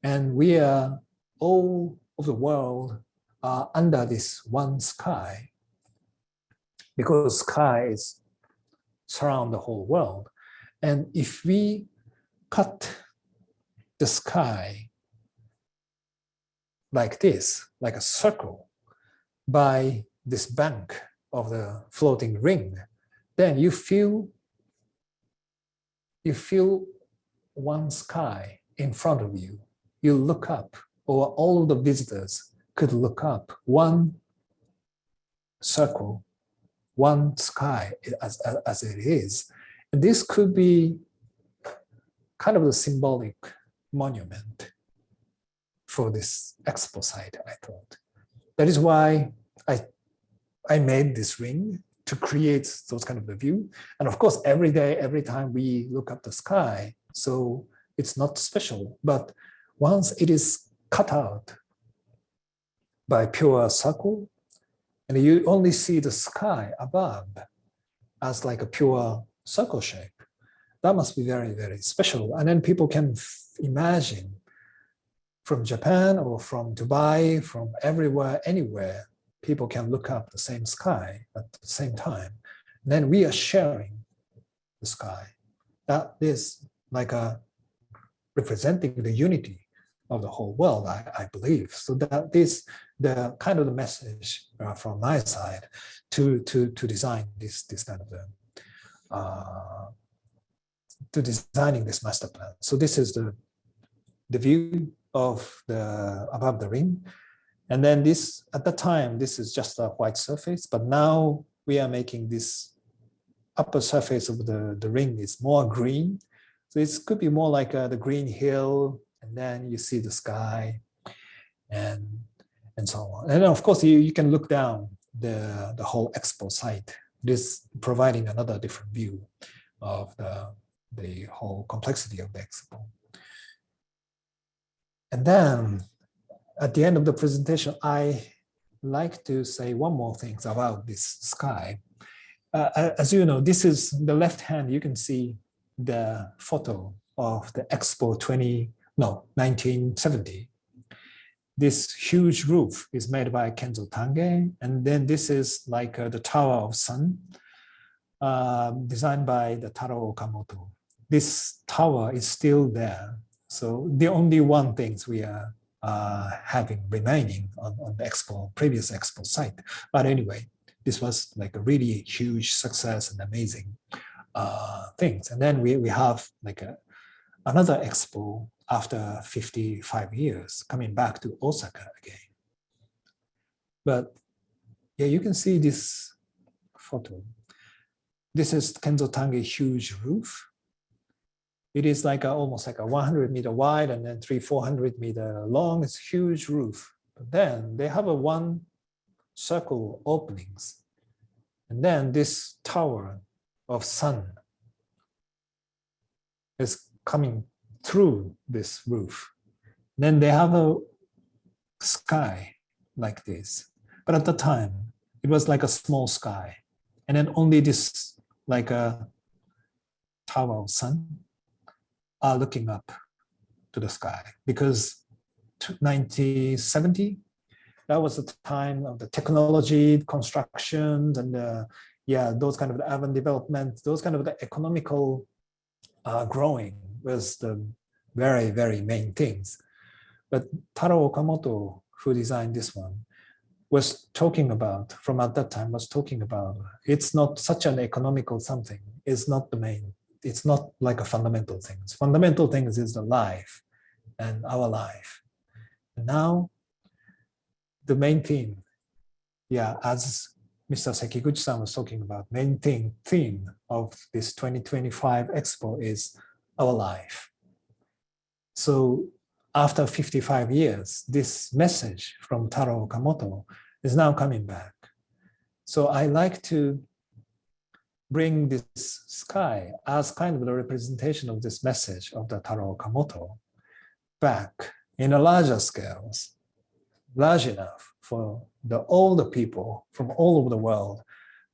And we are all of the world are under this one sky, because sky is surround the whole world. And if we cut the sky like this, like a circle, by this bank of the floating ring, then you feel one sky in front of you. You look up, or all of the visitors could look up, one circle, one sky as it is. And this could be kind of a symbolic monument for this expo site, I thought. That is why I made this ring, to create those kind of the view. And of course, every day, every time we look up the sky, so it's not special. But once it is cut out by pure circle, and you only see the sky above as like a pure circle shape, that must be very, very special. And then people can imagine from Japan or from Dubai, from everywhere, anywhere, people can look up the same sky at the same time. And then we are sharing the sky. That is like representing the unity of the whole world, I believe. So that is the kind of the message from my side to design this kind of to designing this master plan. So this is the view of the above the ring. And then this, at the time, this is just a white surface, but now we are making this upper surface of the ring is more green. So it could be more like the green hill, and then you see the sky and so on. And then of course, you can look down the whole expo site, this providing another different view of the whole complexity of the expo. And then at the end of the presentation, I like to say one more thing about this sky. As you know, this is the left hand, you can see the photo of the Expo 1970. This huge roof is made by Kenzo Tange. And then this is like the Tower of Sun, designed by the Taro Okamoto. This tower is still there. So the only one things we are having remaining on the expo, previous expo site. But anyway, this was like a really huge success and amazing things. And then we have like another expo after 55 years coming back to Osaka again. But yeah, you can see this photo. This is Kenzo Tange huge roof. It is like almost like a 100-meter wide and then 300-400-meter long. It's huge roof. But then they have a one circle openings. And then this tower of sun is coming through this roof. Then they have a sky like this. But at the time, it was like a small sky. And then only this like a tower of sun are looking up to the sky, because 1970, that was the time of the technology, construction, and those kind of the urban development, those kind of the economical growing was the very, very main things. But Taro Okamoto, who designed this one, was talking about from at that time was talking about, it's not such an economical something. It's not the main. It's not like a fundamental things. Fundamental things is the life and our life. And now the main theme, yeah, as Mr. Sekiguchi-san was talking about, main theme of this 2025 Expo is our life. So after 55 years, this message from Taro Okamoto is now coming back. So I like to bring this sky as kind of the representation of this message of the Taro Okamoto back in a larger scales, large enough for all the people from all over the world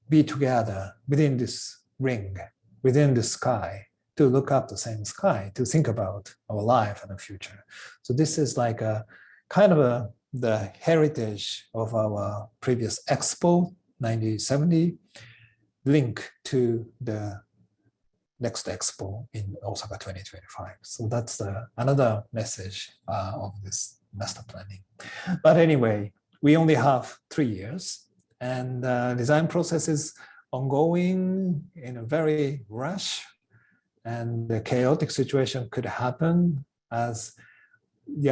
be together within this ring, within the sky, to look up the same sky, to think about our life and the future. So this is like a kind of the heritage of our previous Expo 1970, link to the next Expo in Osaka 2025. So that's another message of this master planning. But anyway, we only have 3 years, and the design process is ongoing in a very rush, and the chaotic situation could happen as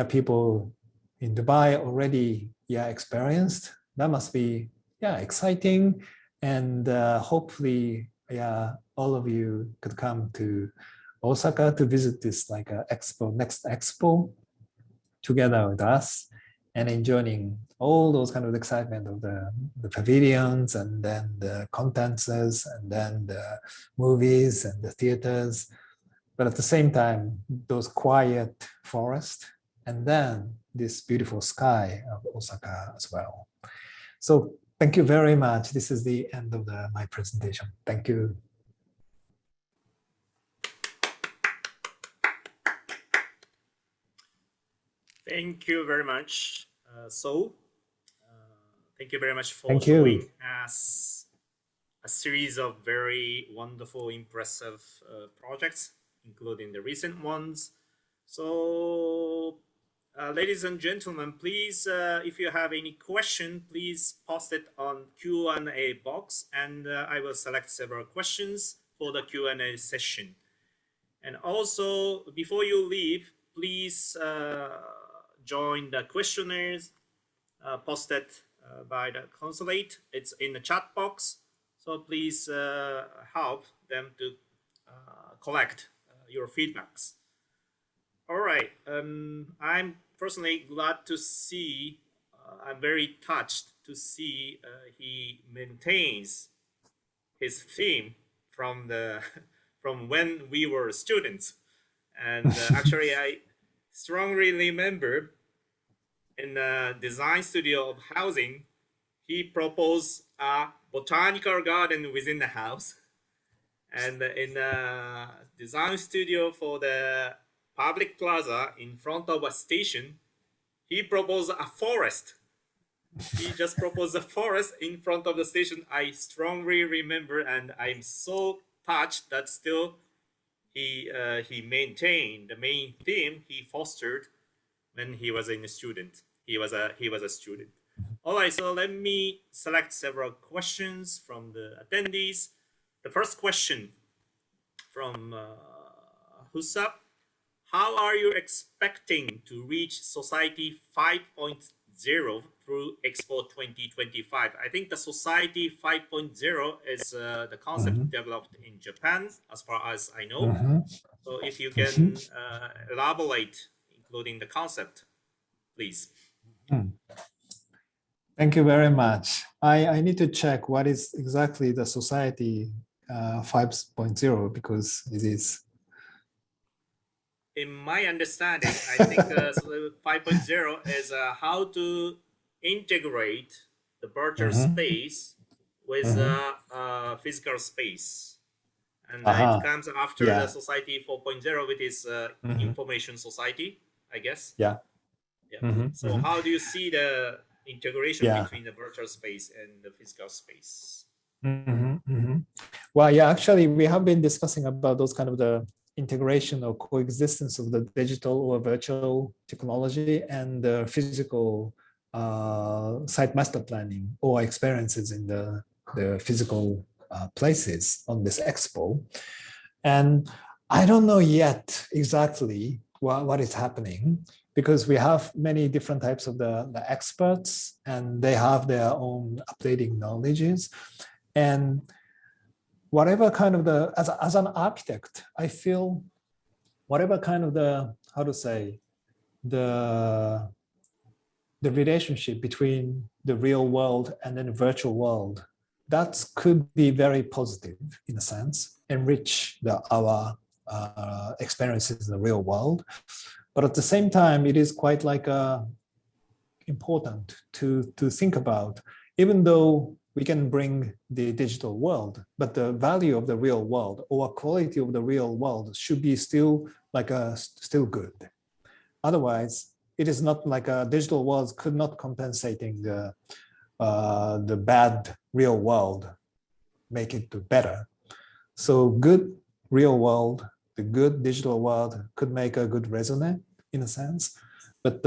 people in Dubai already experienced. That must be exciting, and hopefully all of you could come to Osaka to visit this like next expo together with us, and enjoying all those kind of excitement of the pavilions, and then the contents, and then the movies and the theaters, but at the same time those quiet forests, and then this beautiful sky of Osaka as well. So thank you very much. This is the end of my presentation. Thank you. Thank you very much, Sou. Thank you very much for showing us a series of very wonderful, impressive projects, including the recent ones. So, ladies and gentlemen, please, if you have any question, please post it on Q&A box, and I will select several questions for the Q&A session. And also, before you leave, please join the questionnaires posted by the consulate. It's in the chat box, so please help them to collect your feedbacks. All right, I'm personally glad to see, I'm very touched to see he maintains his theme from when we were students. And actually, I strongly remember in the design studio of housing, he proposed a botanical garden within the house. And in the design studio for the public plaza in front of a station, he proposed a forest. He just proposed a forest in front of the station. I strongly remember, and I'm so touched that still he maintained the main theme he fostered when he was a student. He was a student. All right, so let me select several questions from the attendees. The first question from Husa: how are you expecting to reach Society 5.0 through Expo 2025? I think the Society 5.0 is the concept developed in Japan, as far as I know. So if you can elaborate, including the concept, please. Thank you very much. I need to check what is exactly the Society 5.0, because it is. In my understanding, I think 5.0 is how to integrate the virtual space with physical space. And it comes after the Society 4.0, which is information society, I guess. Yeah. So how do you see the integration between the virtual space and the physical space? Well, actually, we have been discussing about those kind of the integration or coexistence of the digital or virtual technology and the physical site master planning or experiences in the physical places on this expo. And I don't know yet exactly what is happening, because we have many different types of the experts, and they have their own updating knowledges. And whatever kind of as an architect, I feel whatever kind of how to say, the relationship between the real world and then the virtual world, that could be very positive in a sense, enrich our experiences in the real world. But at the same time, it is quite like important to think about, even though we can bring the digital world, but the value of the real world or quality of the real world should be still still good. Otherwise, it is not like a digital world could not compensating the bad real world, make it better. So good real world, the good digital world could make a good resonance in a sense. But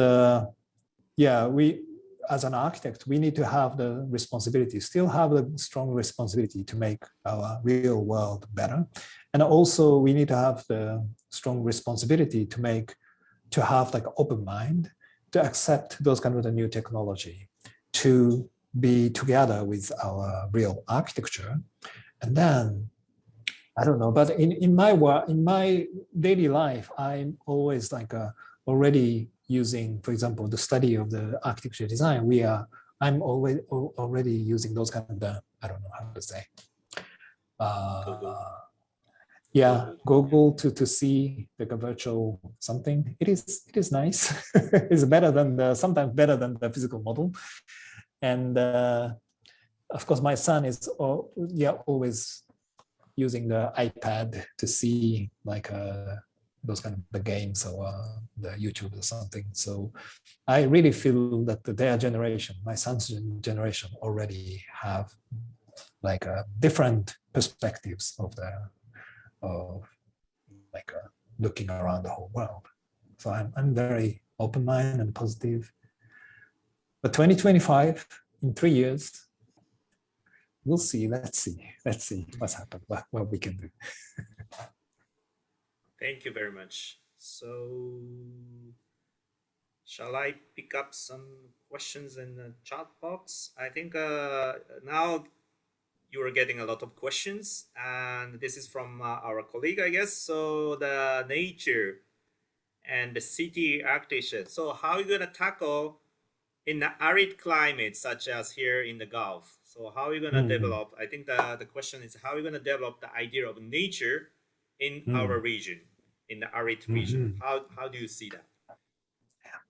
yeah, we as an architect, we need to have the responsibility, still have the strong responsibility to make our real world better. And also we need to have the strong responsibility to have like open mind, to accept those kind of the new technology, to be together with our real architecture. And then, I don't know, but in my work, in my daily life, I'm always like already using, for example, the study of the architecture design. I'm already using those kind of I don't know how to say. Yeah, Google to see like a virtual something. It is nice. It's better than sometimes better than the physical model. And of course, my son is always using the iPad to see like those kind of the games or the YouTube or something. So I really feel that their generation, my son's generation, already have like different perspectives of looking around the whole world. So I'm very open-minded and positive. But 2025, in 3 years, we'll see. Let's see what's happened, what we can do. Thank you very much. So, shall I pick up some questions in the chat box? I think now you are getting a lot of questions, and this is from our colleague, I guess. So the nature and the city architecture. So how are you going to tackle in the arid climate, such as here in the Gulf? So how are you going to develop? I think the question is, how are you going to develop the idea of nature in our region, in the arid region? How do you see that?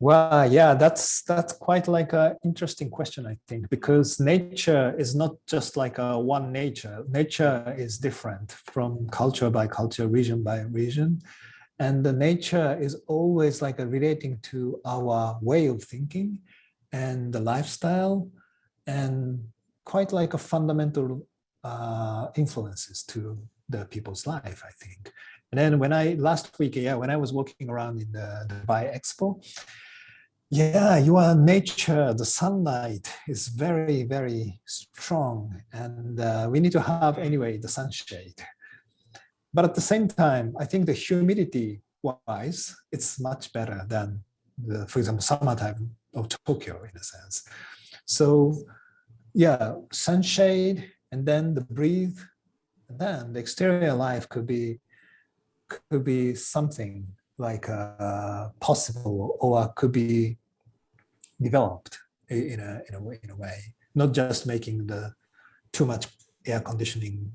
Well, yeah, that's quite like an interesting question, I think, because nature is not just like a one nature. Nature is different from culture by culture, region by region. And the nature is always like relating to our way of thinking and the lifestyle, and quite like a fundamental influences to the people's life, I think. And then last week, when I was walking around in the Dubai Expo, your nature, the sunlight is very, very strong, and we need to have anyway the sunshade. But at the same time, I think the humidity wise, it's much better than for example, summertime of Tokyo in a sense. So yeah, sunshade, and then the breathe, and then the exterior life could be something like possible, or could be developed in a way, not just making the too much air conditioning,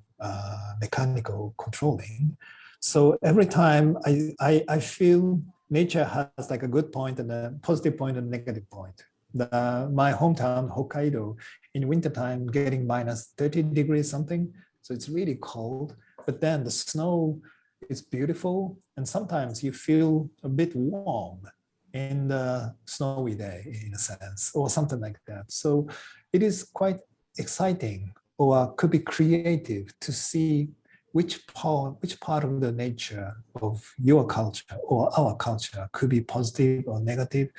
mechanical controlling. So every time I feel nature has like a good point and a positive point and a negative point. My hometown, Hokkaido, in wintertime getting minus 30 degrees something, so it's really cold. But then the snow is beautiful, and sometimes you feel a bit warm in the snowy day, in a sense, or something like that. So it is quite exciting, or could be creative, to see which part of the nature of your culture or our culture could be positive or negative,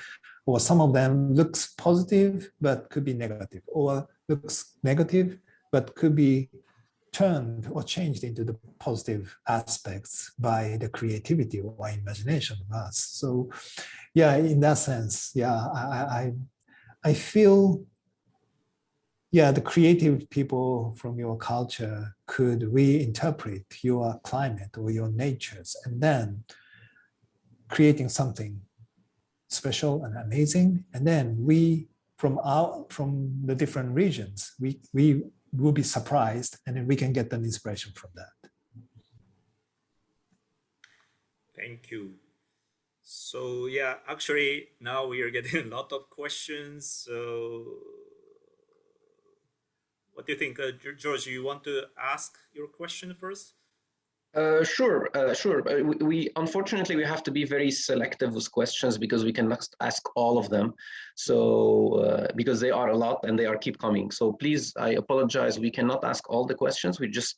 or some of them looks positive but could be negative, or looks negative but could be turned or changed into the positive aspects by the creativity or imagination of us. So yeah, in that sense, yeah, I feel, yeah, the creative people from your culture could reinterpret your climate or your natures, and then creating something special and amazing. And then we, from the different regions, we will be surprised, and then we can get an inspiration from that. Thank you. So yeah, actually now we are getting a lot of questions. So what do you think, George? You want to ask your question first? Sure. We unfortunately we have to be very selective with questions because we cannot ask all of them. So because they are a lot and they are keep coming. So please, I apologize. We cannot ask all the questions. We just,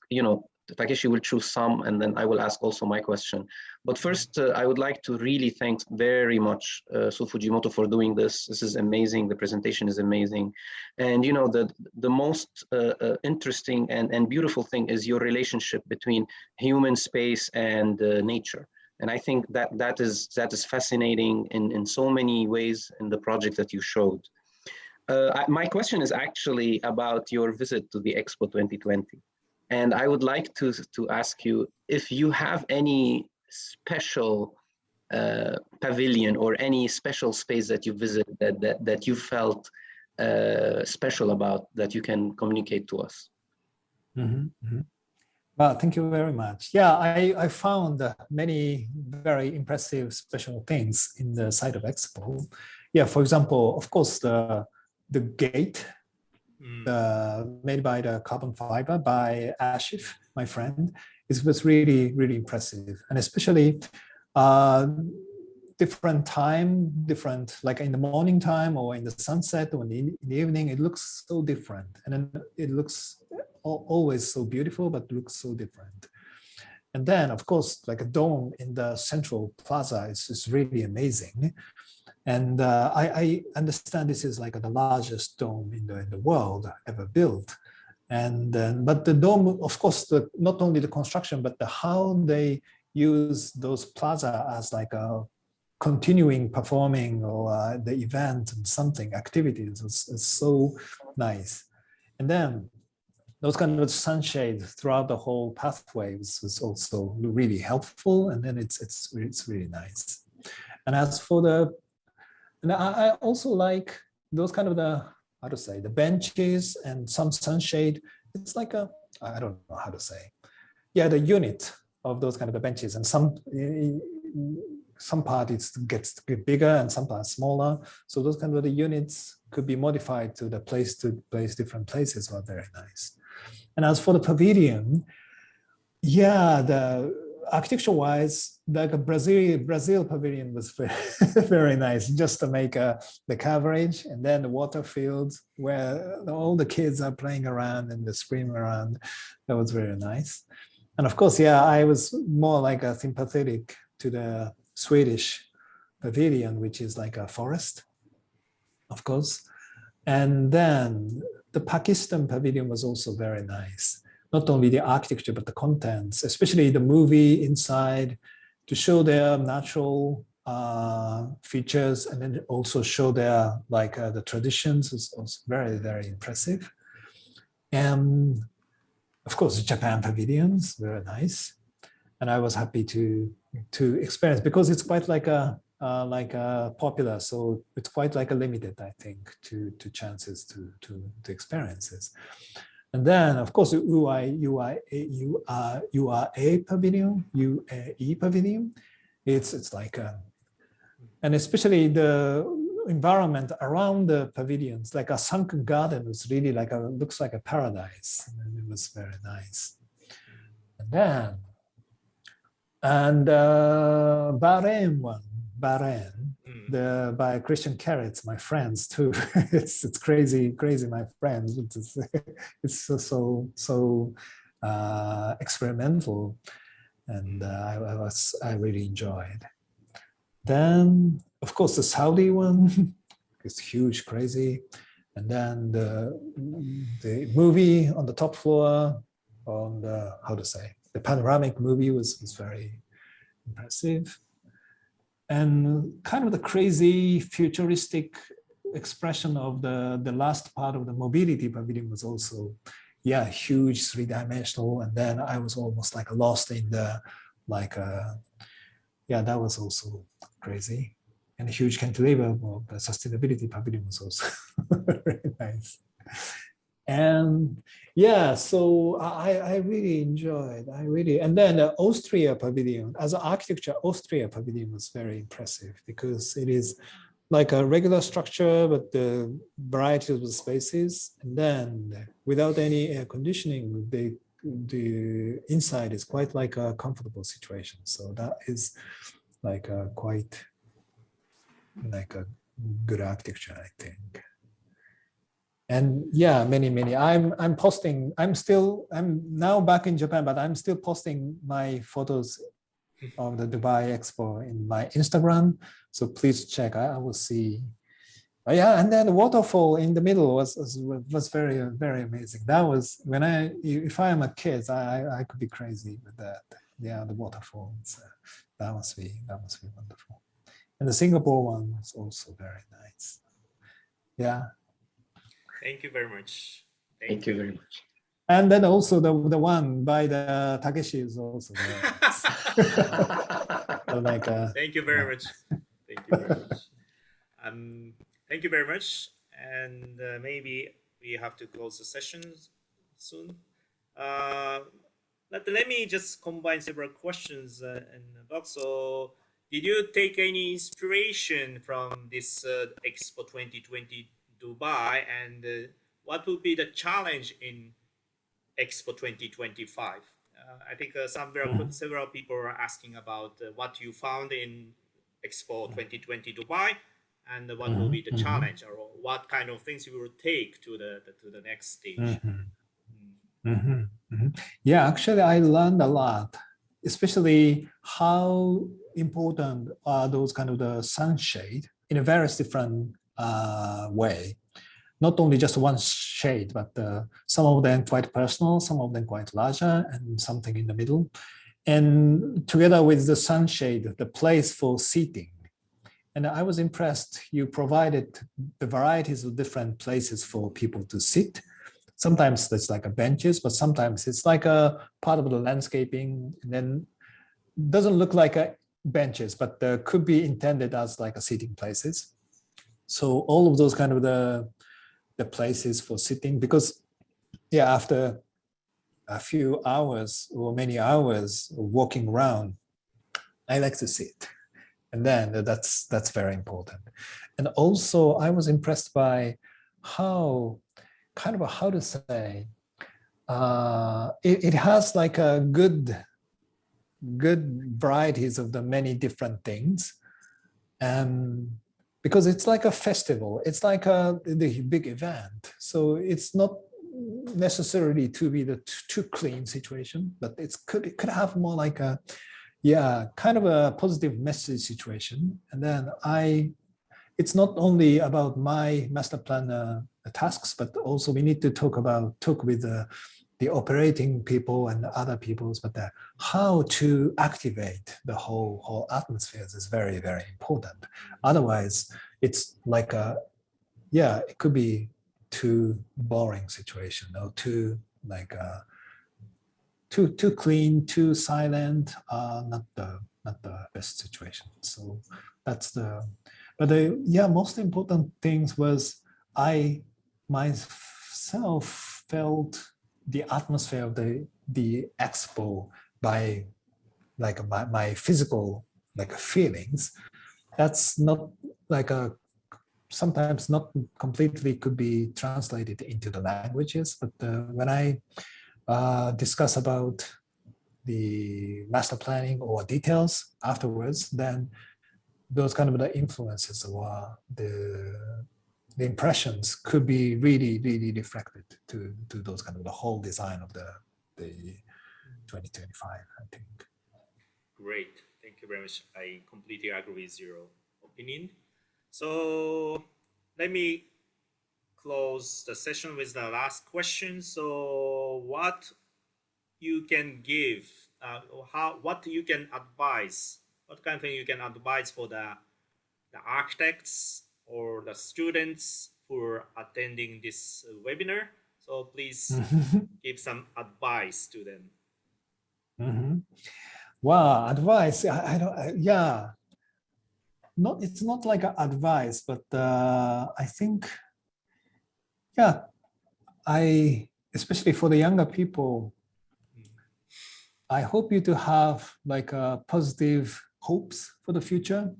Takeshi will choose some, and then I will ask also my question. But first, I would like to really thank very much Sou Fujimoto for doing this. This is amazing. The presentation is amazing. And the most interesting and beautiful thing is your relationship between human space and nature. And I think that is fascinating in so many ways in the project that you showed. My question is actually about your visit to the Expo 2020. And I would like to ask you if you have any special pavilion or any special space that you visited that you felt special about, that you can communicate to us. Mm-hmm, mm-hmm. Well, thank you very much. Yeah, I found many very impressive special things in the site of Expo. Yeah, for example, of course, the gate made by the carbon fiber by Ashif, my friend, was really, really impressive. And especially different, like in the morning time or in the sunset or in the evening, it looks so different. And then it looks always so beautiful, but looks so different. And then, of course, like a dome in the central plaza is really amazing. And I understand this is like the largest dome in the world ever built. And but the dome, of course, not only the construction, but how they use those plaza as like a continuing performing or the event and something activities is so nice. And then those kind of sunshade throughout the whole pathways was also really helpful. And then it's really nice. And as for and I also like those kind of the benches and some sunshade. It's like I don't know how to say. Yeah, the unit of those kind of the benches, and some parts gets bigger and some parts smaller. So those kind of the units could be modified to place different places were very nice. And as for the pavilion, yeah, the architecture-wise, like a Brazil pavilion was very nice, just to make the coverage, and then the water fields where all the kids are playing around and they scream around. That was very nice. And of course, yeah, I was more like a sympathetic to the Swedish pavilion, which is like a forest, of course. And then the Pakistan pavilion was also very nice. Not only the architecture, but the contents, especially the movie inside, to show their natural features, and then also show their the traditions was very, very impressive. And of course, the Japan pavilions, very nice. And I was happy to experience, because it's quite like a popular, so it's quite like a limited, I think, to chances to experiences. And then, of course, UAE pavilion, UAE pavilion, it's like, and especially the environment around the pavilions, like a sunken garden, was really like looks like a paradise, and it was very nice. And then, Bahrain one, by Christian Carrots, my friends too. it's crazy, my friends. It's so experimental, and I really enjoyed. Then, of course, the Saudi one is huge, crazy. And then the movie on the top floor, on the, how to say, the panoramic movie was very impressive. And kind of the crazy futuristic expression of the last part of the mobility pavilion was also, yeah, huge, three-dimensional. And then I was almost like lost in the, yeah, that was also crazy. And a huge cantilever of the sustainability pavilion was also very nice. And yeah, so I really enjoyed, and then the Austria pavilion, as an architecture, Austria pavilion was very impressive because it is like a regular structure, but the variety of the spaces, and then without any air conditioning, the inside is quite like a comfortable situation. So that is like a quite like a good architecture, I think. And yeah, many. I'm now back in Japan, but I'm still posting my photos of the Dubai Expo in my Instagram. So please check. I will see. Yeah, and then the waterfall in the middle was very amazing. That was when if I am a kid, I could be crazy with that. Yeah, the waterfalls. That must be wonderful. And the Singapore one was also very nice. Yeah. Thank you very much. Thank you very much. And then also the one by the Takeshi is also very nice. Thank you very much. Thank you very much. Thank you very much. And maybe we have to close the session soon. But let me just combine several questions in the box. So, did you take any inspiration from this Expo 2020 Dubai, and what will be the challenge in Expo 2025? I think several people are asking about what you found in Expo 2020 Dubai, and what will be the challenge, or what kind of things you will take to the next stage. Yeah, actually, I learned a lot, especially how important are those kind of the sunshade in a various different way. Not only just one shade, but some of them quite personal, some of them quite larger, and something in the middle. And together with the sunshade, the place for seating. And I was impressed. You provided the varieties of different places for people to sit. Sometimes it's like a benches, but sometimes it's like a part of the landscaping, and then doesn't look like a benches, but could be intended as like a seating places. So all of those kind of the places for sitting, because yeah, after a few hours or many hours walking around, I like to sit, and then that's very important. And also I was impressed by how to say, it has like a good varieties of the many different things, because it's like a festival, it's like the big event. So it's not necessarily to be the too clean situation, but it could have more like a, yeah, kind of a positive message situation. And then it's not only about my master plan tasks, but also we need to talk with the operating people and other peoples, but how to activate the whole atmospheres is very, very important. Otherwise, it's like it could be too boring situation, or too like too clean, too silent, not the best situation. So that's but the most important things was I myself felt the atmosphere of the expo by like my physical like feelings. That's not like sometimes not completely could be translated into the languages, but when I discuss about the master planning or details afterwards, then those kind of the influences or the impressions could be really, really reflected to those kind of the whole design of the 2025, I think. Great, Thank you very much. I completely agree with your opinion. So let me close the session with the last question. So what you can give, what you can advise, what kind of thing you can advise for the architects or the students who are attending this webinar? So please give some advice to them. Wow, advice. I don't. Yeah, it's not like an advice, but I think, yeah, especially for the younger people, I hope you to have like positive hopes for the future.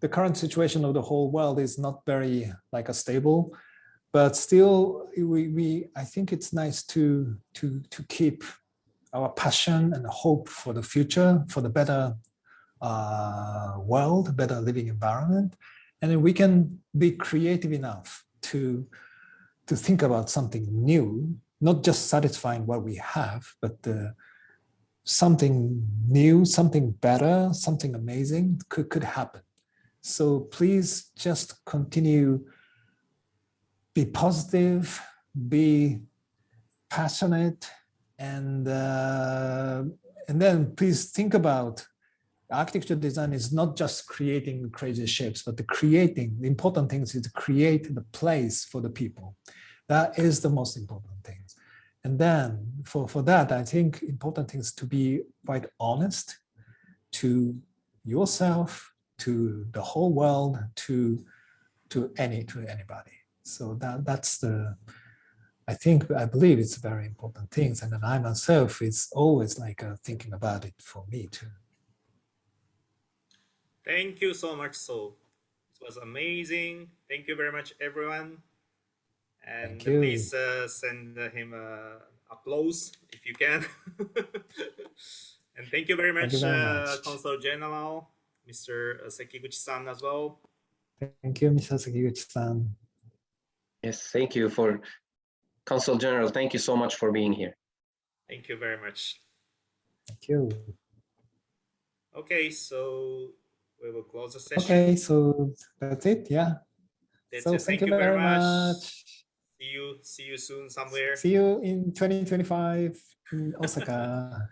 The current situation of the whole world is not very like a stable, but still, I think it's nice to keep our passion and hope for the future, for the better world, better living environment, and then we can be creative enough to think about something new, not just satisfying what we have, but something new, something better, something amazing could happen. So please just continue, be positive, be passionate, and then please think about architecture design is not just creating crazy shapes, but the important things is to create the place for the people. That is the most important things. And then for that, I think important things to be quite honest to yourself, to the whole world, to anybody. So that's I believe it's very important things. And then I myself is always like thinking about it for me too. Thank you so much, Sou. It was amazing. Thank you very much, everyone. And please send him applause if you can. And thank you very much, Consul General, Mr. Sekiguchi-san as well. Thank you, Mr. Sekiguchi-san. Yes, thank you for Consul General. Thank you so much for being here. Thank you very much. Thank you. Okay, so we will close the session. Okay, so that's it. Yeah. So thank you very much. See you soon somewhere. See you in 2025 in Osaka.